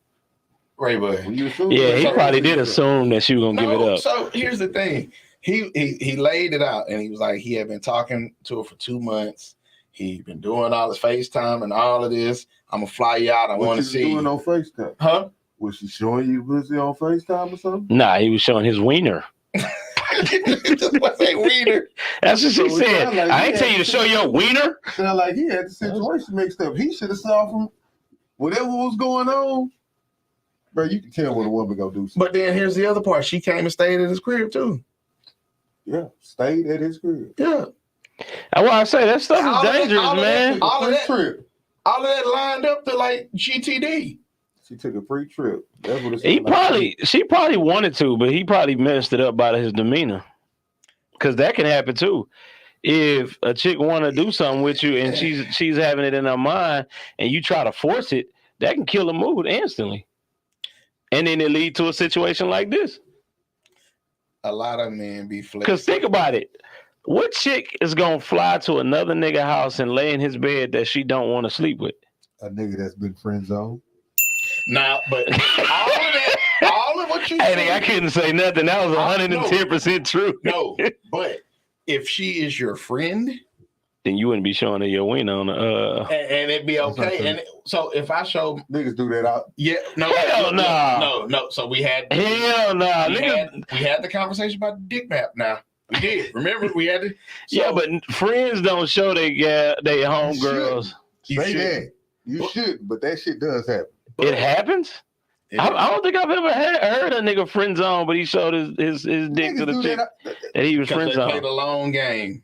Right, but yeah, he probably did assume that she was gonna give it up. So here's the thing: he laid it out, and he was like, he had been talking to her for 2 months. He'd been doing all his FaceTime and all of this. I'm gonna fly you out. I want to see you. Doing on FaceTime? Huh? Was she showing you pussy on FaceTime or something? Nah, he was showing his wiener. What's that wiener? That's what she said. Like I ain't tell you to show your wiener. Sound like he had the situation mixed up. He should have saw from whatever was going on. Bro, you can tell when a woman gonna do something. But then here's the other part. She came and stayed at his crib too. Yeah, stayed at his crib. Yeah. Well, I say that stuff is dangerous, man. All of that lined up to like GTD. She took a free trip. That's what She probably wanted to, but he probably messed it up by his demeanor. Because that can happen too. If a chick want to do something with you and she's having it in her mind and you try to force it, that can kill a mood instantly. And then it lead to a situation like this. A lot of men be flipped. Because think about it. What chick is going to fly to another nigga house and lay in his bed that she don't want to sleep with? A nigga that's been friend zoned. Nah, but all of what you said. Hey, I couldn't say nothing. That was 110% true. No, but if she is your friend, then you wouldn't be showing her your wiener on and it'd be okay. And so if I show niggas do that out, no. So we had we had the conversation about the dick map. Now we did. Remember we had it. Yeah, but friends don't show they homegirls. You should, but that shit does happen. It happens. I don't think I've ever heard a nigga friend zone, but he showed his dick to the chick that he was friend zone. Played a long game.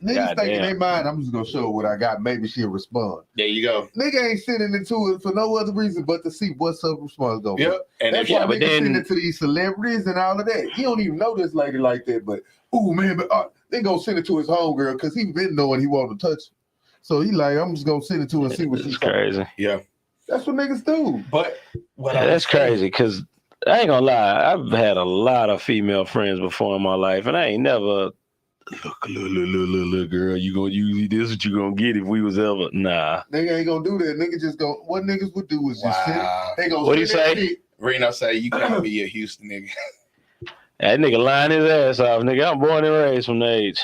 Niggas think in their mind, I'm just gonna show her what I got. Maybe she'll respond. There you go. Nigga ain't sending it to it for no other reason but to see what's her response gonna be. And that's why niggas send it to these celebrities and all of that. He don't even know this lady like that, but they gonna send it to his homegirl because he been knowing he want to touch her. So he like, I'm just gonna send it to her and see what she's crazy. Yeah, that's what niggas do. But that's crazy because I ain't gonna lie, I've had a lot of female friends before in my life, and I ain't never. Look, girl, you gonna use this? What you gonna get if we was ever? Nah, nigga ain't gonna do that. Nigga just go. What niggas would do is just sit. They gonna. What do you say? Reno say you can't be a Houston nigga. That nigga lying his ass off, nigga. I'm born and raised from the age.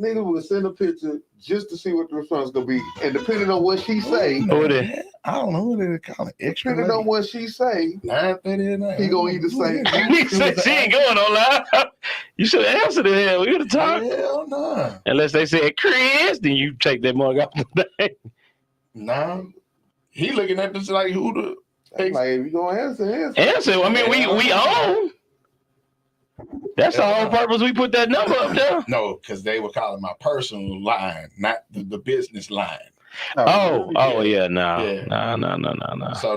Nigga would send a picture just to see what the response is gonna be, and depending on what she say, I don't know what they call it. Depending on what she say, 9:39. He gonna either say, he said she ain't going on live. You should have answered it. Hell, we would have talked. Hell no. Unless they said Chris, then you take that mug off the thing. No. he looking at this like who the like if you gonna answer. Answer. I mean, we own. That's the whole purpose we put that number up there. No, because they were calling my personal line, not the business line. No. Nah. So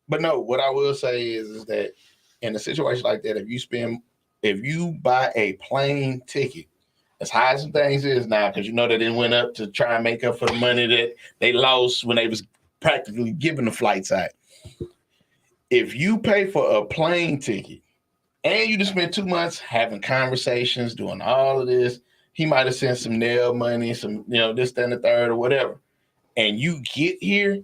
but no, what I will say is that in a situation like that, if you buy a plane ticket, as high as some things is now, because you know that it went up to try and make up for the money that they lost when they was practically giving the flights out. If you pay for a plane ticket and you just spend 2 months having conversations, doing all of this, he might have sent some nail money, some, this, that, and the third or whatever. And you get here,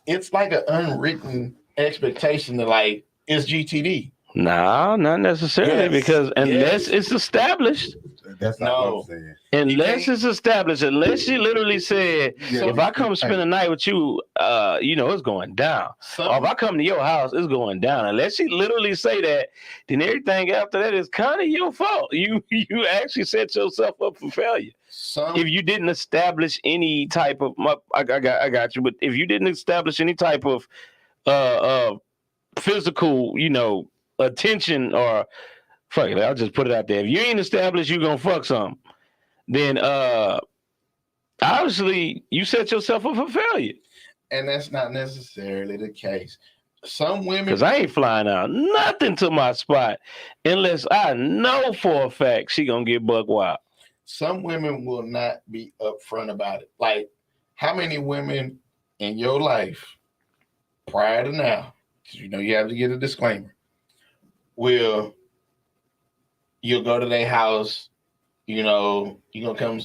it's like an unwritten expectation that like, it's GTD. No, not necessarily, because unless it's established. That's not what I'm saying. Unless it's established, unless you literally said, if I come spend a night with you, it's going down. Or if I come to your house, it's going down. Unless you literally say that, then everything after that is kind of your fault. You actually set yourself up for failure. If you didn't establish any type of, I got you, but if you didn't establish any type of physical, attention, or fuck it, I'll just put it out there. If you ain't established you gonna fuck something, then obviously you set yourself up for failure. And that's not necessarily the case. Some women, because I ain't flying out nothing to my spot unless I know for a fact she gonna get buck wild. Some women will not be upfront about it. Like, how many women in your life prior to now, because you have to get a disclaimer, you'll go to their house, you're gonna come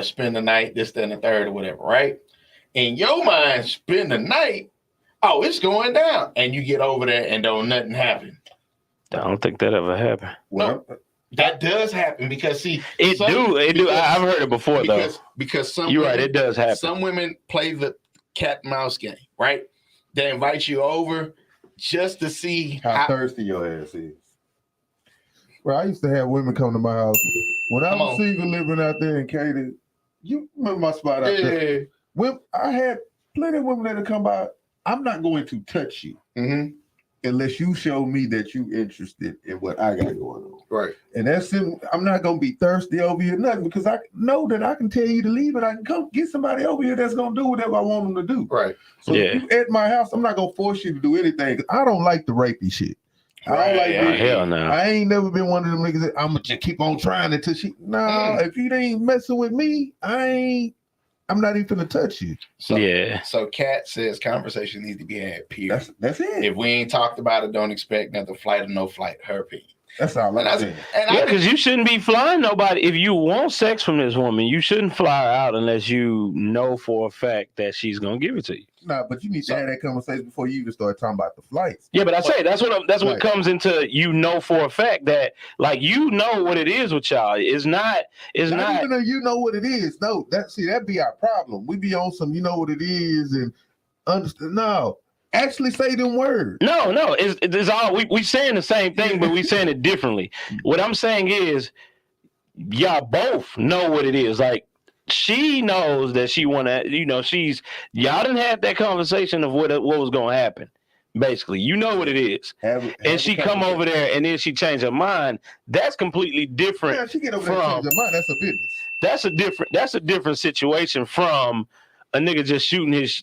spend the night, this, that, and the third, or whatever, right? In your mind, spend the night, it's going down. And you get over there and nothing happen. I don't think that ever happened. Well, that does happen because I've heard it before though. Because you're right, it does happen. Some women play the cat and mouse game, right? They invite you over just to see how thirsty your ass is. Well, I used to have women come to my house when I was single, living out there in Katy. You remember my spot out there? I had plenty of women that would come by. I'm not going to touch you unless you show me that you interested in what I got going on. Right. And that's it. I'm not going to be thirsty over here, nothing, because I know that I can tell you to leave and I can come get somebody over here that's going to do whatever I want them to do. Right. So if you at my house, I'm not going to force you to do anything. I don't like the rapey shit. I don't like that. Hell no. I ain't never been one of them niggas that I'm going to keep on trying until she. Nah, if you ain't messing with me, I'm not even gonna touch you. So Kat says conversation needs to be had, period. That's it. If we ain't talked about it, don't expect nothing, flight or no flight, her opinion. That's all I'm saying. Because you shouldn't be flying nobody. If you want sex from this woman, you shouldn't fly her out unless you know for a fact that she's gonna give it to you. Nah, but you need to have that conversation before you even start talking about the flights. Yeah, but I say that's what comes into for a fact that like what it is with y'all. It's not even though you know what it is. No, that'd be our problem. We be on some what it is and understand. No. Actually say them words. No, it's all we saying the same thing, but we saying it differently. What I'm saying is y'all both know what it is. Like she knows that she wanna, y'all didn't have that conversation of what was gonna happen. Basically, what it is. And she come over there and then she changed her mind. That's completely different. Yeah, she get over there and change her mind. That's a business. That's a different situation from a nigga just shooting his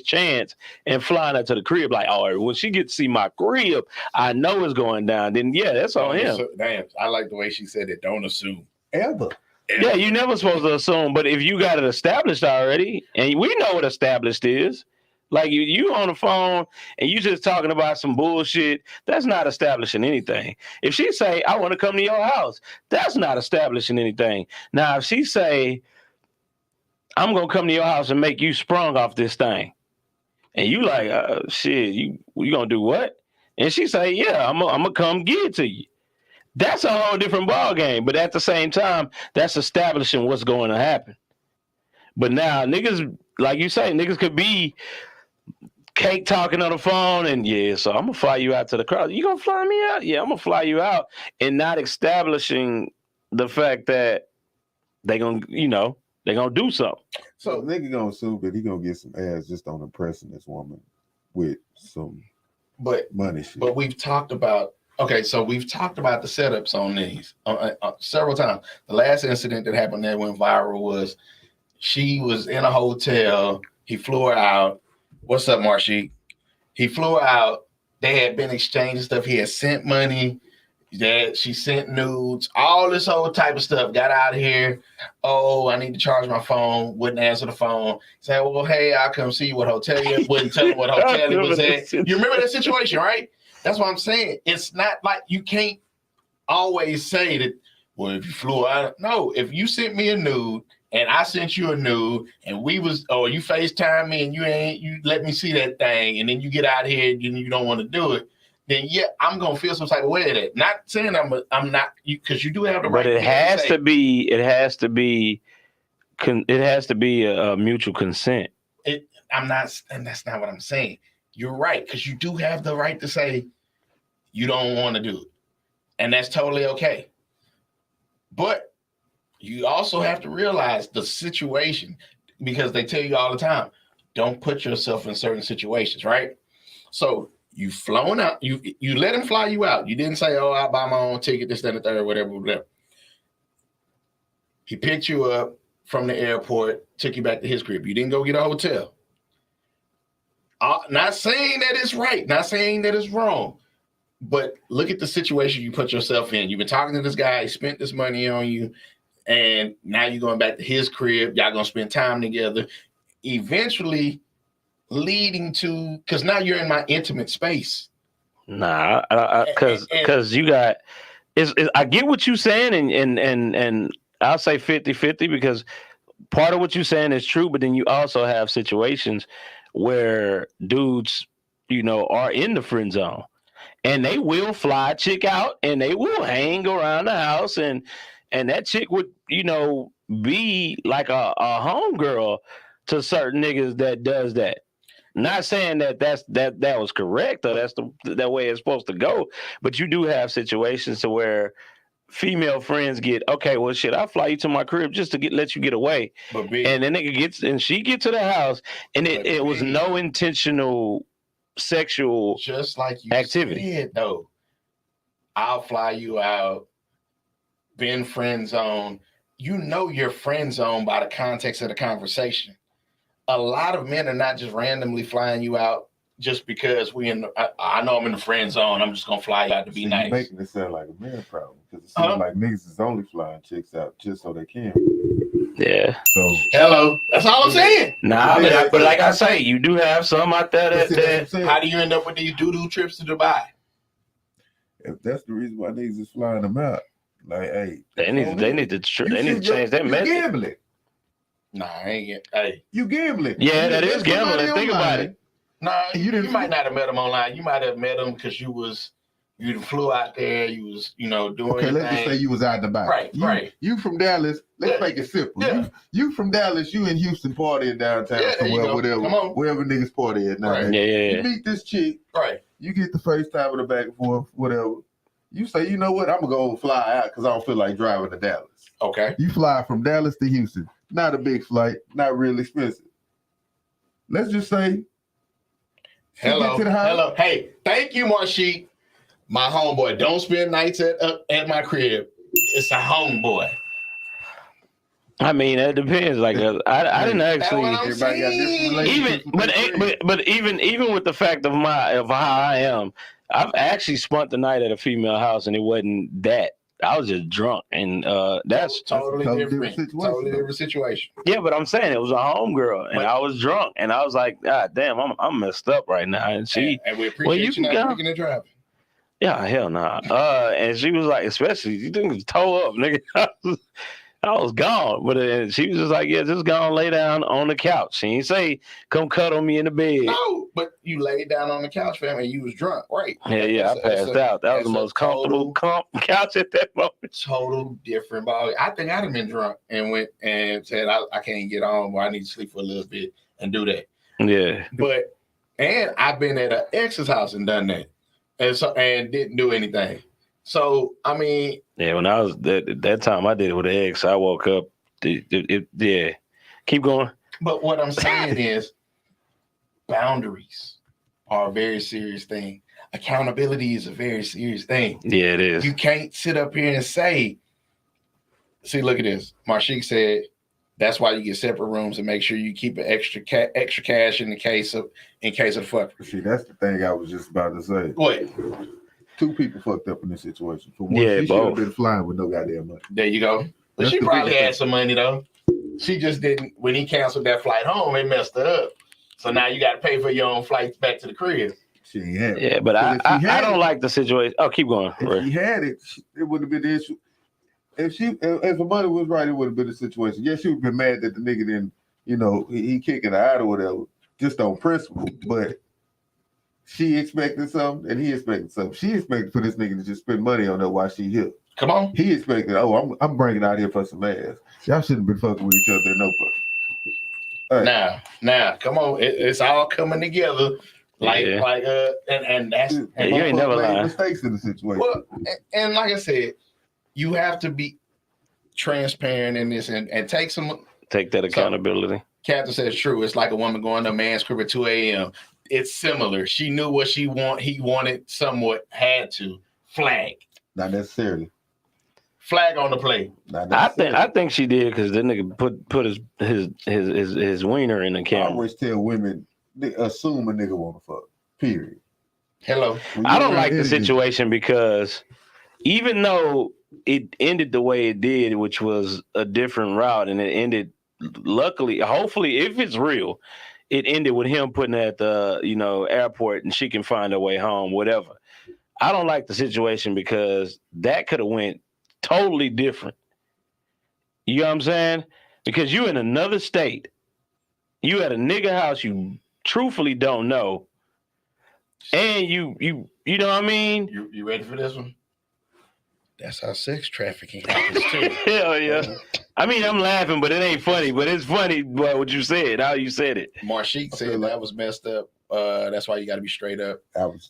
chance and flying out to the crib like, when she gets to see my crib, I know it's going down. Then that's on him. Damn, I like the way she said it. Don't assume. Ever. Yeah, you never supposed to assume. But if you got it established already, and we know what established is, like you on the phone and you just talking about some bullshit, that's not establishing anything. If she say, I want to come to your house, that's not establishing anything. Now, if she say, I'm going to come to your house and make you sprung off this thing. And you like, shit, you going to do what? And she say, yeah, I'm going to come get it to you. That's a whole different ball game. But at the same time, that's establishing what's going to happen. But now niggas, like you say, niggas could be cake talking on the phone and so I'm going to fly you out to the crowd. You going to fly me out? Yeah, I'm going to fly you out. And not establishing the fact that they going to, they're going to do something. So nigga gonna assume that he gonna get some ass just on impressing this woman with some money shit. But we've talked about the setups on these several times. The last incident that happened that went viral was she was in a hotel. He flew her out. What's up, Marshy? He flew her out. They had been exchanging stuff. He had sent money. That she sent nudes, all this whole type of stuff. Got out of here. Oh, I need to charge my phone. Wouldn't answer the phone. Say, well, hey, I'll come see you what hotel you at. Wouldn't tell him what hotel he was at. You remember that situation, right? That's what I'm saying. It's not like you can't always say that, well, if you flew out. No, if you sent me a nude and I sent you a nude and you FaceTime me and you let me see that thing and then you get out here and you don't want to do it, then yeah, I'm gonna feel some type of way at it. Not saying I'm not, because you do have the right. But it has to be a mutual consent. I'm not, and that's not what I'm saying. You're right, because you do have the right to say you don't want to do it, and that's totally okay. But you also have to realize the situation, because they tell you all the time, don't put yourself in certain situations, right? So. You flown out. You let him fly you out. You didn't say, "Oh, I'll buy my own ticket, this, that, and the third, whatever." He picked you up from the airport, took you back to his crib. You didn't go get a hotel. Not saying that it's right, not saying that it's wrong, but look at the situation you put yourself in. You've been talking to this guy. He spent this money on you, and now you're going back to his crib. Y'all gonna spend time together. Eventually. Leading to, because now you're in my intimate space. Nah, because you got I get what you're saying, and I'll say 50-50, because part of what you're saying is true, but then you also have situations where dudes, are in the friend zone, and they will fly a chick out, and they will hang around the house, and that chick would, be like a homegirl to certain niggas that does that. Not saying that was correct or that's that way it's supposed to go, but you do have situations to where female friends get, okay, well, shit, I'll fly you to my crib just to let you get away, and then she get to the house, and it was no intentional sexual just like you activity. Said, though, I'll fly you out. Been friend zone. You're friend zone by the context of the conversation. A lot of men are not just randomly flying you out just because I know I'm in the friend zone. I'm just gonna fly you out to be nice. You're making it sound like a man problem, because it seems like niggas is only flying chicks out just so they can. Yeah. So hello, that's all I'm saying. Nah, but like I say, you do have some out there that. How do you end up with these doo-doo trips to Dubai? If that's the reason why niggas is flying them out, like, hey, they need to change that method. Gambling. Nah, I ain't get. Hey, you gambling? Yeah, that is gambling. Think about it. Nah, you might not have met him online. You might have met him because you flew out there. You was doing. Okay, let's just say you was out and about. Right. You from Dallas. Let's make it simple. Yeah. You from Dallas. You in Houston partying downtown somewhere, wherever niggas party at night. Right. Yeah. You meet this chick. Right. You get the FaceTime with her back and forth, whatever. You say, you know what? I'm gonna go fly out because I don't feel like driving to Dallas. Okay. You fly from Dallas to Houston. Not a big flight, not real expensive. Let's just say, hello. Hey, thank you, Marshy. My homeboy. Don't spend nights at my crib. It's a homeboy. I mean, it depends. Like, I didn't actually. Everybody got different relationships. But even with the fact of how I am, I've actually spent the night at a female house, and it wasn't that. I was just drunk, and that's totally different situation. Yeah, but I'm saying it was a homegirl, and I was drunk, and I was like, God damn, I'm messed up right now. And and we appreciate you not drinking and driving. Yeah, hell nah. And she was like, especially you didn't toe up, nigga. I was gone, but she was just like, yeah, just go and lay down on the couch. She didn't say, come cuddle me in the bed. No, but you laid down on the couch, fam, and you was drunk, right? Yeah, I passed out. That was the most comfortable couch at that moment. Total different ball. I think I'd have been drunk and went and said, I can't get on, or I need to sleep for a little bit and do that. Yeah. And I've been at an ex's house and done that. And didn't do anything. So, I mean. Yeah, when I was that time, I did it with an ex. I woke up. Yeah. Keep going. But what I'm saying is boundaries are a very serious thing. Accountability is a very serious thing. Yeah, it is. You can't sit up here and say, see, look at this. Marshik said, that's why you get separate rooms and make sure you keep an extra cash in case of fuck. See, that's the thing I was just about to say. What? 2 people fucked up in this situation. For one, Yeah, she should both. have been flying with no goddamn money. There you go. But That's she the probably biggest had thing. some money though. She just didn't. When he canceled that flight home, it messed her up. So now you got to pay for your own flights back to the crib. She ain't had it. Yeah, but I don't like the situation. Oh, keep going. If she had it, it would have been the issue. If the money was right, it would have been the situation. Yes, she would have been mad that the nigga didn't, he kicking her out or whatever, just on principle. But she expected something, and he expected something. She expected for this nigga to just spend money on her while she here. Come on. He expected, I'm bringing out here for some ass. Y'all shouldn't have been fucking with each other, no fuck. Right. Now, come on. It's all coming together. And that's you ain't never lying. Mistakes in the situation. Well, and like I said, you have to be transparent in this and take that accountability. Captain says true. It's like a woman going to a man's crib at 2 a.m. It's similar. She knew what he wanted, somewhat had to flag. Not necessarily. Flag on the play. I think she did because the nigga put his wiener in the camera. I always tell women they assume a nigga want to fuck. Period. Hello. I don't like the situation because even though it ended the way it did, which was a different route, and it ended luckily, hopefully, if it's real, it ended with him putting her at the airport and she can find her way home, whatever. I don't like the situation because that could have went totally different. You know what I'm saying? Because you in another state, you at a nigga house you truthfully don't know, and you know what I mean? You ready for this one? That's how sex trafficking happens too. Hell yeah. I mean, I'm laughing, but it ain't funny. But it's funny what you said, how you said it. Marshik said that was messed up. That's why you got to be straight up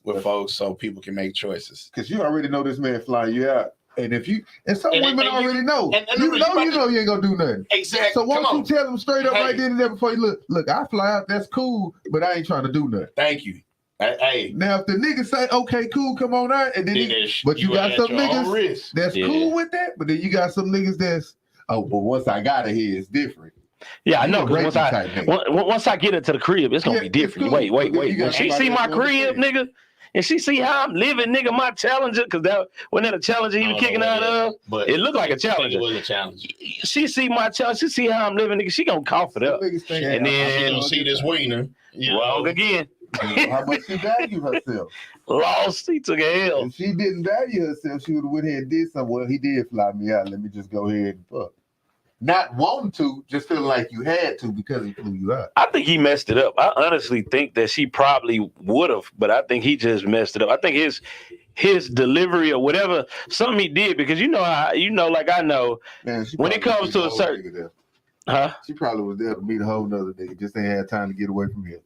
with folks so people can make choices. Because you already know this man flying you out. And some women already know. You ain't gonna do nothing. Exactly. So why don't you tell them straight up right then and there before you look, I fly out, that's cool, but I ain't trying to do nothing. Thank you. Hey. Now if the nigga say, okay, cool, come on out, and then but you got some niggas that's cool with that, but then you got some niggas that's, but once I got it here, it's different. Yeah, I know. Once I get it to the crib, it's gonna be different. Cool. Wait. When she see my crib, nigga, and she see how I'm living, nigga, my Challenger, because that wasn't that a Challenger he was kicking out of? But it looked like a Challenger. It was a Challenger. She see my Challenger, she see how I'm living, nigga, she gonna cough it up. And then she gonna see this wiener. Wrong again. How much she value herself? Lost. He took a L. If she didn't value herself, she would have went ahead and did something. Well, he did fly me out. Let me just go ahead and fuck. Not wanting to, just feeling like you had to because he flew you out. I think he messed it up. I honestly think that she probably would have, but I think he just messed it up. I think his delivery or whatever, something he did, because like I know, man, when it comes to a certain, she probably was there to meet a whole nother nigga, just ain't had time to get away from him.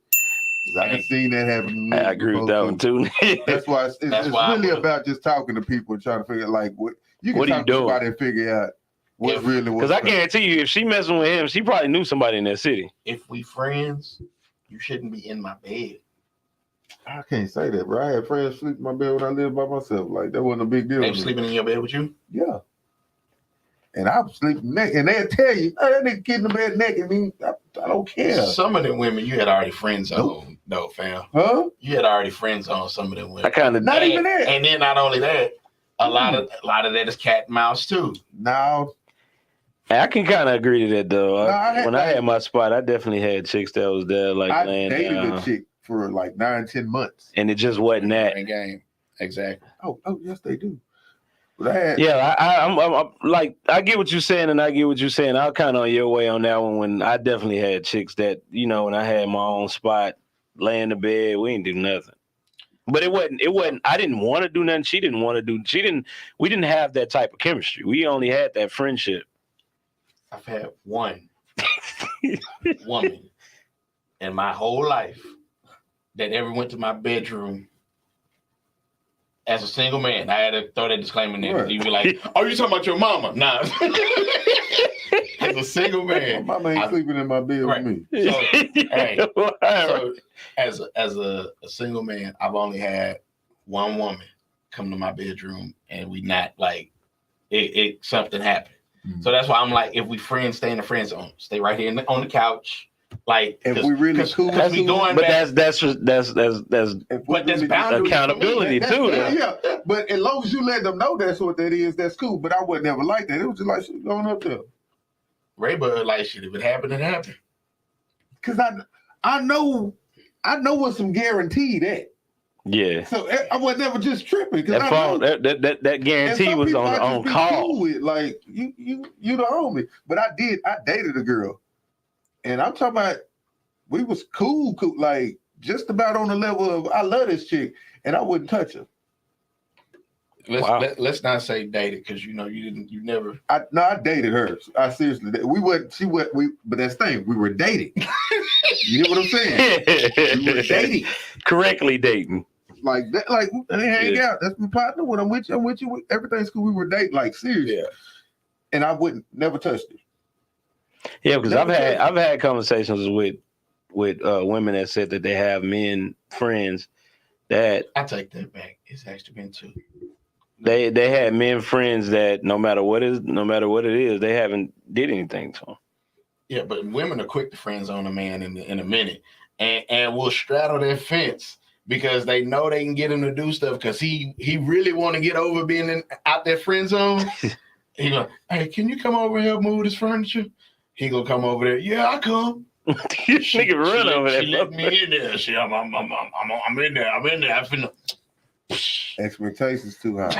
I've seen that happen. I agree with that one too. That's why it's really about just talking to people and trying to figure out like what you can talk to somebody and figure out what really was. Because I guarantee you, if she messing with him, she probably knew somebody in that city. If we friends, you shouldn't be in my bed. I can't say that, bro. I had friends sleep in my bed when I lived by myself. Like that wasn't a big deal. They were sleeping in your bed with you? Yeah. And I was sleeping naked, and they'll tell you, that nigga get in the bed naked. I mean, I don't care. Some of them women you had already friends on, though, fam. Huh? You had already friends on some of them women. I kind of not even that. And then not only that, a lot of that is cat and mouse too. No. I can kind of agree to that though. When I had my spot, I definitely had chicks that was there like laying down. I dated a chick for like 9-10 months, and it just wasn't that game. Exactly. Oh, yes, they do. But I'm like, I get what you're saying, and I get what you're saying. I'm kind of on your way on that one. When I definitely had chicks that, when I had my own spot, lay in the bed, we didn't do nothing. But it wasn't. I didn't want to do nothing. She didn't want to do. We didn't have that type of chemistry. We only had that friendship. I've had one woman in my whole life that ever went to my bedroom as a single man. I had to throw that disclaimer in there. Right. You'd be like, "Oh, you talking about your mama?" Nah. as a single man, My mama ain't sleeping in my bed right. with me. So, hey, so as a single man, I've only had one woman come to my bedroom, and we not like it something happened. Mm-hmm. So that's why I'm like, if we friends, stay in the friend zone, stay right here on the couch. Like, if we really cool, that's we going. But back. that's but there's accountability too. Yeah. But as long as you let them know that's what that is, that's cool. But I would never like that. It was just like shit going up there. Ray Bud like shit. If it happened, it happened. Cause I know what's some guaranteed at. Yeah. So I was never just tripping. That guarantee was on call. Cool with, like you the homie. But I dated a girl, and I'm talking about we was cool, like just about on the level of I love this chick, and I wouldn't touch her. Let's not say dated, because you never. I dated her. I seriously, but that's the thing, we were dating. You know what I'm saying? We were dating. Correctly dating. Like that, like they hang out. That's my partner. When I'm with you. Everything's cool. We were dating, like seriously. Yeah. And I wouldn't never touched it. Yeah, because I've had conversations with women that said that they have men friends that I take that back. It's actually been two. They had men friends that no matter what it is, they haven't did anything to them. Yeah, but women are quick to friend zone a man in a minute, and will straddle their fence because they know they can get him to do stuff because he really want to get over being out their friend zone. He go, hey, can you come over and help move this furniture? He gonna come over there. Yeah, I come. She can run over there. She let me in there. I'm in there. I'm in there. I finna. Expectations too high.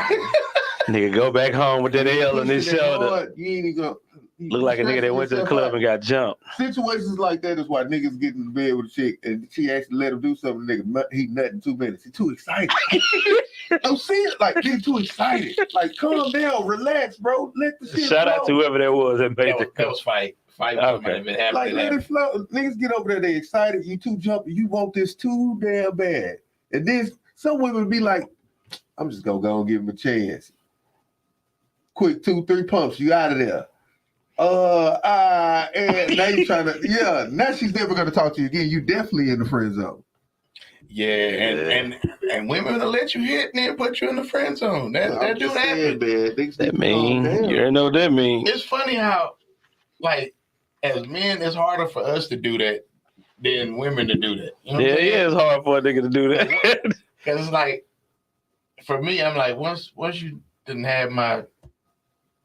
Nigga, go back home with that L on his shoulder. You ain't even look like a nigga that went to the club and got jumped. Situations like that is why niggas get in the bed with a chick and she actually let him do something. Nigga, he nut in 2 minutes. He too excited. I'm seeing like he's too excited. Like, calm down, relax, bro. Let the shit Shout flow. out to whoever that was that made that was fight. Okay. Like, let it flow. Niggas get over there, they excited. You too jumpy. You want this too damn bad. And then some women be like, I'm just gonna go and give him a chance. Quick 2-3 pumps, you out of there. And now you trying to, now she's never gonna talk to you again. You definitely in the friend zone. Yeah, and women will let you hit and then put you in the friend zone. That do happen. That mean, you know what that mean. It's funny how, like, as men, it's harder for us to do that than women to do that. You know it's hard for a nigga to do that. Because it's like, for me, I'm like, once you didn't have my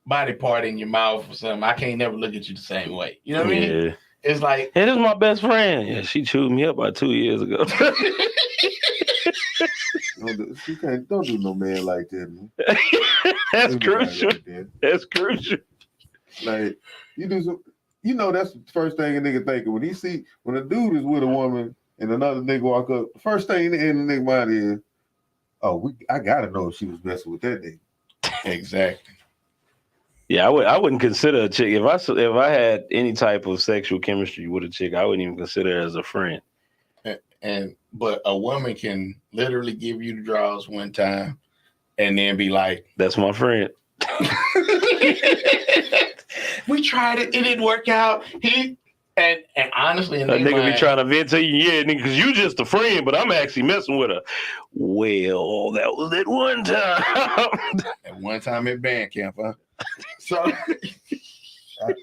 body part in your mouth or something, I can't never look at you the same way. You know what I mean? It's like, hey, this is my best friend. Yeah, she chewed me up about 2 years ago. Don't do no man like that, man. That's crucial. That's crucial. Like, you do some, that's the first thing a nigga thinking when a dude is with a woman and another nigga walk up, the first thing in the nigga mind is, I gotta know if she was messing with that nigga. Exactly. Yeah, I wouldn't consider a chick if I had any type of sexual chemistry with a chick, I wouldn't even consider her as a friend. But a woman can literally give you the draws one time and then be like, "That's my friend." We tried it didn't work out. And honestly, a nigga be trying to vent to you, nigga, because you just a friend, but I'm actually messing with her. Well, that was that one time. At one time at band camp, huh? So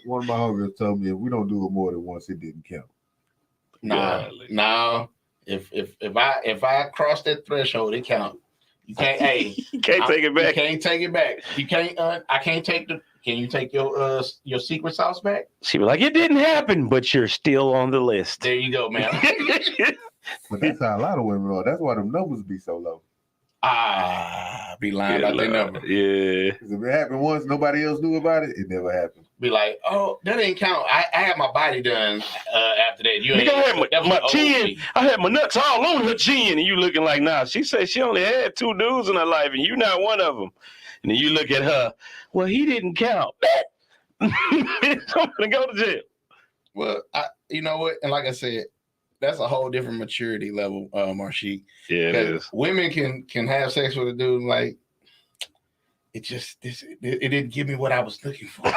one of my homies told me if we don't do it more than once, it didn't count. No. If I cross that threshold, it counts. You can't. Hey, you can't take it back. You can't take it back. You can't. I can't take the. Can you take your secret sauce back? She was like, it didn't happen, but you're still on the list. There you go, man. But that's how a lot of women are. That's why them numbers be so low. Be lying about their number. Yeah. Because if it happened once, nobody else knew about it. It never happened. Be like, oh, that ain't count. I had my body done after that. You ain't. I had my chin. I had my nuts all on her chin, and you looking like, nah. She said she only had 2 dudes in her life, and you not one of them. And then you look at her. Well, he didn't count. I'm gonna go to jail. Well, you know what? And like I said, that's a whole different maturity level, Marshik. Yeah, it is. Women can have sex with a dude like, it didn't give me what I was looking for.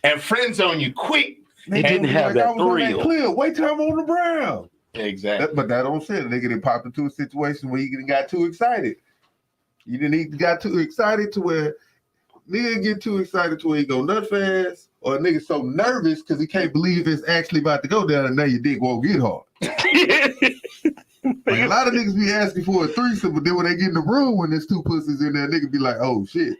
And friend zone you quick. It didn't have that thrill. Clear. Wait till I'm on the ground. Exactly. But that don't say the nigga didn't pop into a situation where you got too excited. You didn't even got too excited to where nigga get too excited to where he go nut fast, or a nigga so nervous because he can't believe it's actually about to go down, and now your dick won't get hard. Like a lot of niggas be asking for a threesome, but then when they get in the room when there's two pussies in there, nigga be like, oh shit.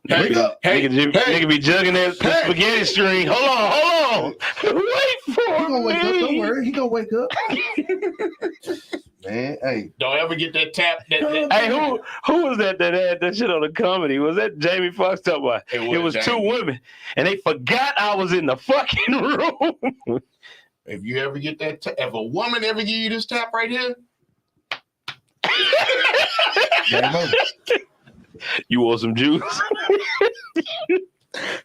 Wake up. Nigga be jugging that spaghetti string. Hold on. Wait for He gonna me. wake up, don't worry. He gonna wake up. Man, hey. Don't ever get that tap. Hey, Who was that had that shit on the comedy? Was that Jamie Foxx talking about? It was two women, and they forgot I was in the fucking room. If you ever get that, if a woman ever give you this tap right here, you want some juice?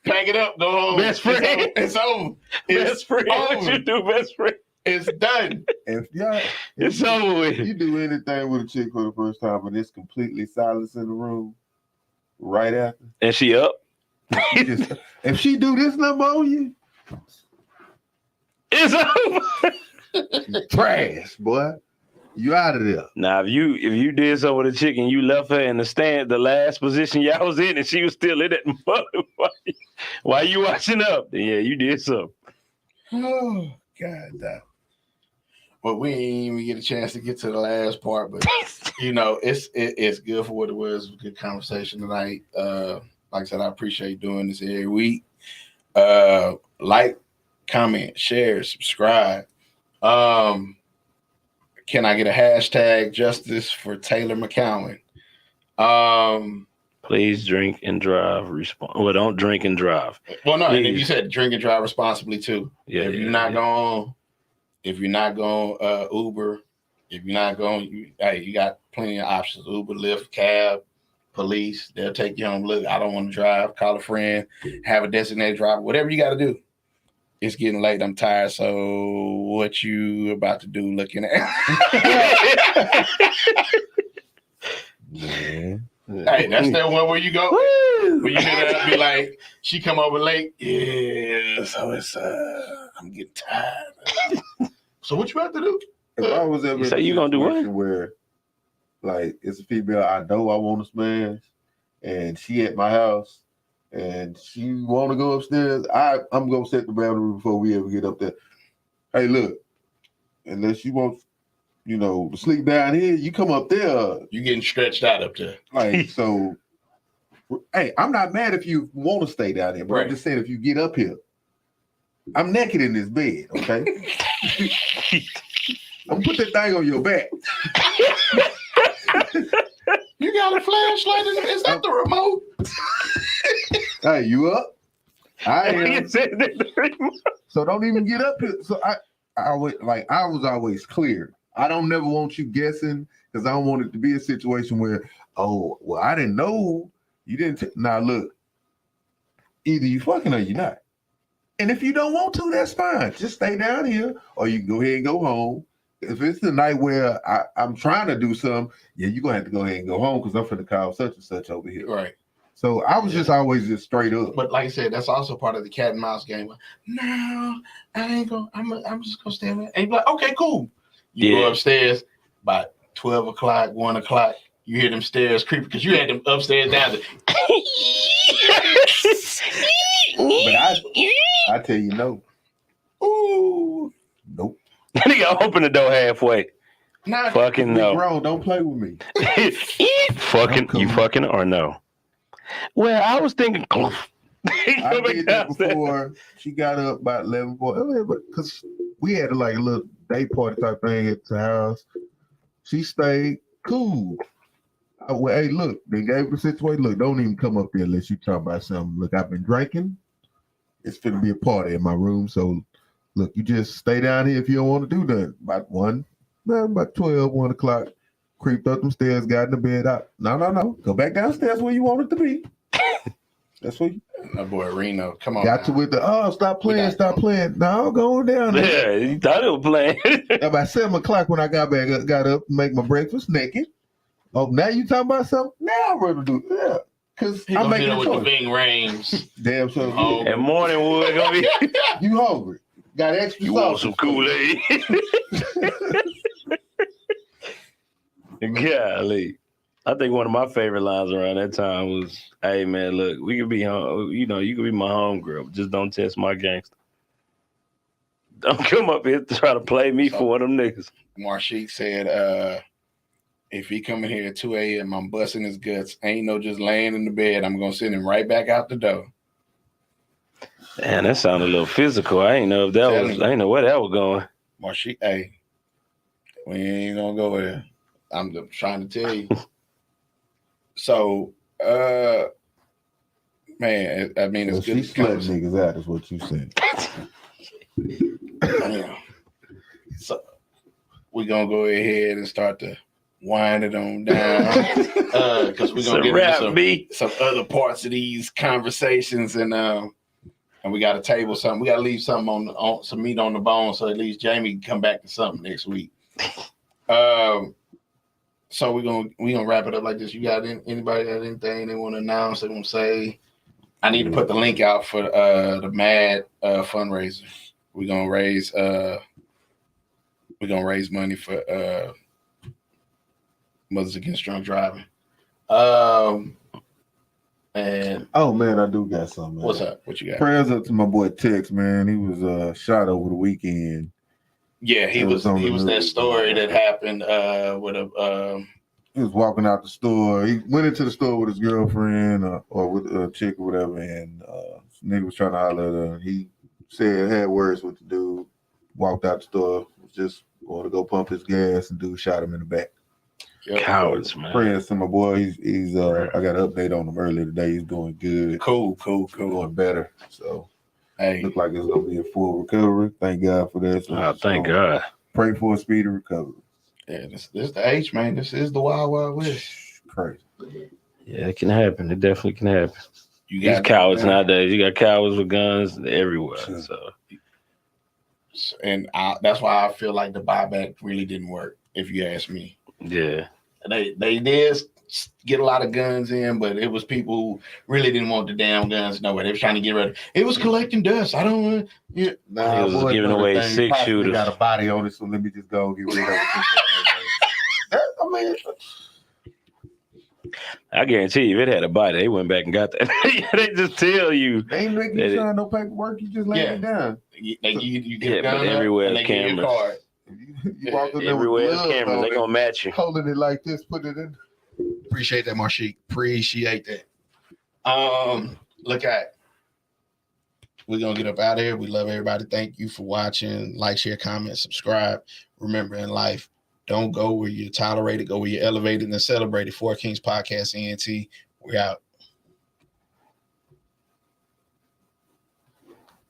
pack it up, go home. Best friend. It's over. Best friend. What you do, best friend? It's done. It's over with. You do anything with a chick for the first time and it's completely silence in the room right after. And she up? If she do this number on you, it's over. Trash, boy. You out of there. Now, if you did something with a chick and you left her in the last position y'all was in, and she was still in that mother, why you watching up? Yeah, you did something. Oh God. Well, we ain't even get a chance to get to the last part, but it's good for what it was. It was a good conversation tonight. Like I said, I appreciate doing this every week. Like, comment, share, subscribe. Can I get a hashtag justice for Taylor McCowan? Please drink and drive. Well, don't drink and drive. Well, no, and you said drink and drive responsibly too. Yeah, if you're not going Uber, if you're not going, you got plenty of options: Uber, Lyft, cab, police. They'll take you home. Look, I don't want to drive. Call a friend. Have a designated driver. Whatever you got to do. It's getting late. I'm tired. So what you about to do looking at? Man. Hey, that's that one where you go. Where you be like, she come over late. Yeah, so it's I'm getting tired. So what you about to do? If I was ever you gonna do what? Where like it's a female I know I want to smash, and she at my house. And she want to go upstairs, I'm going to set the boundary before we ever get up there. Hey, look, unless you want, to sleep down here, you come up there. You getting stretched out up there. Like, so, hey, I'm not mad if you want to stay down here, but right. I'm just saying if you get up here, I'm naked in this bed, okay? I'm going to put that thing on your back. You got a flashlight? Is that the remote? Hey, you up? I am. So don't even get up here. So I was always clear. I don't never want you guessing because I don't want it to be a situation where, oh, well, I didn't know you didn't. Now look, either you fucking or you're not. And if you don't want to, that's fine. Just stay down here, or you can go ahead and go home. If it's the night where I'm trying to do something, yeah, you're gonna have to go ahead and go home because I'm finna call such and such over here. Right. So I was just always just straight up. But like I said, that's also part of the cat and mouse game. No, I ain't gonna. I'm just gonna stay there. And you're like, okay, cool. You go upstairs by 12 o'clock, 1 o'clock. You hear them stairs creeping because you had them upstairs down there. But I tell you no. Ooh, nope. Nigga, open the door halfway. Nah, fucking no. Grown, don't play with me. You fucking or no? Well, I was thinking. I did that before she got up about 11, because we had a little day party type thing at the house. She stayed cool. Hey, look, they gave her the situation. Look, don't even come up there unless you talk about something. Look, I've been drinking. It's finna be a party in my room, so look, you just stay down here if you don't want to do that. About 12, 1 o'clock. Creeped up them stairs, got in the bed out. No. Go back downstairs where you want it to be. That's what you. My boy Reno, come on. Got to with the stop playing. No, going down there. Yeah, you thought it was playing. About 7 o'clock when I got up, make my breakfast naked. Oh, now you talking about something? Now I'm ready to do it. Because I'm making a with the choice. Bing Rames. Damn sure. Oh, And Morningwood gonna be. You hungry? Got extra You sauce. want some Kool-Aid? Golly. I think one of my favorite lines around that time was, "Hey man, look, we can be home. You can be my homegirl, but just don't test my gangster. Don't come up here to try to play me for one of them niggas." Marshik said, if he coming here at 2 a.m., I'm busting his guts. Ain't no just laying in the bed. I'm gonna send him right back out the door. Man, that sounded a little physical. I ain't know if that was. I ain't know where that was going. Marshik, hey, we ain't gonna go there. I'm trying to tell you. So, man, I mean, it's so good. She slept niggas out, is what you said. Damn. So, we're gonna go ahead and start to wind it on down because we're gonna get into some other parts of these conversations, and we got to table something. We got to leave something on some meat on the bone, so at least Jamie can come back to something next week. So we're gonna wrap it up like this. You got anybody got anything they want to announce? They want to say? I need to put the link out for the MAD fundraiser. We're gonna raise money for Mothers Against Drunk Driving. And oh man, I do got something. Man. What's up? What you got? Prayers up to my boy Tex, man. He was shot over the weekend. Yeah, he was that story that happened with a he was walking out the store. He went into the store with his girlfriend or with a chick or whatever, and nigga was trying to holler at her. He had words with the dude, walked out the store, was just going to go pump his gas, and dude shot him in the back. Cowards, man. Prayers to my boy. He's I got an update on him earlier today. He's doing good. Cool. Doing better. So hey, look like it's gonna be a full recovery. Thank God for that. So, thank God. Pray for a speedy recovery. Yeah, this the H, man. This is the Wild Wild West. Crazy. Yeah, it can happen. It definitely can happen. You got these cowards nowadays. You got cowards with guns everywhere. Sure. So, and that's why I feel like the buyback really didn't work. If you ask me. Yeah, they did get a lot of guns in, but it was people who really didn't want the damn guns. No way, they were trying to get rid of it. It was collecting dust. I don't want. Yeah, he was giving away 6 shooters. Got a body on it, so let me just go and get rid of it. I mean, I guarantee you, if it had a body, they went back and got that. They just tell you. They ain't making you sign no paperwork. You just lay it down. You get but everywhere and cameras. You walk in there everywhere with cameras, they gonna match you. Holding it like this, put it in. Appreciate that, Marshik. Appreciate that. Look at. We're gonna get up out of here. We love everybody. Thank you for watching. Like, share, comment, subscribe. Remember, in life, don't go where you're tolerated, go where you're elevated and celebrated. Four Kings Podcast, ENT. We're out.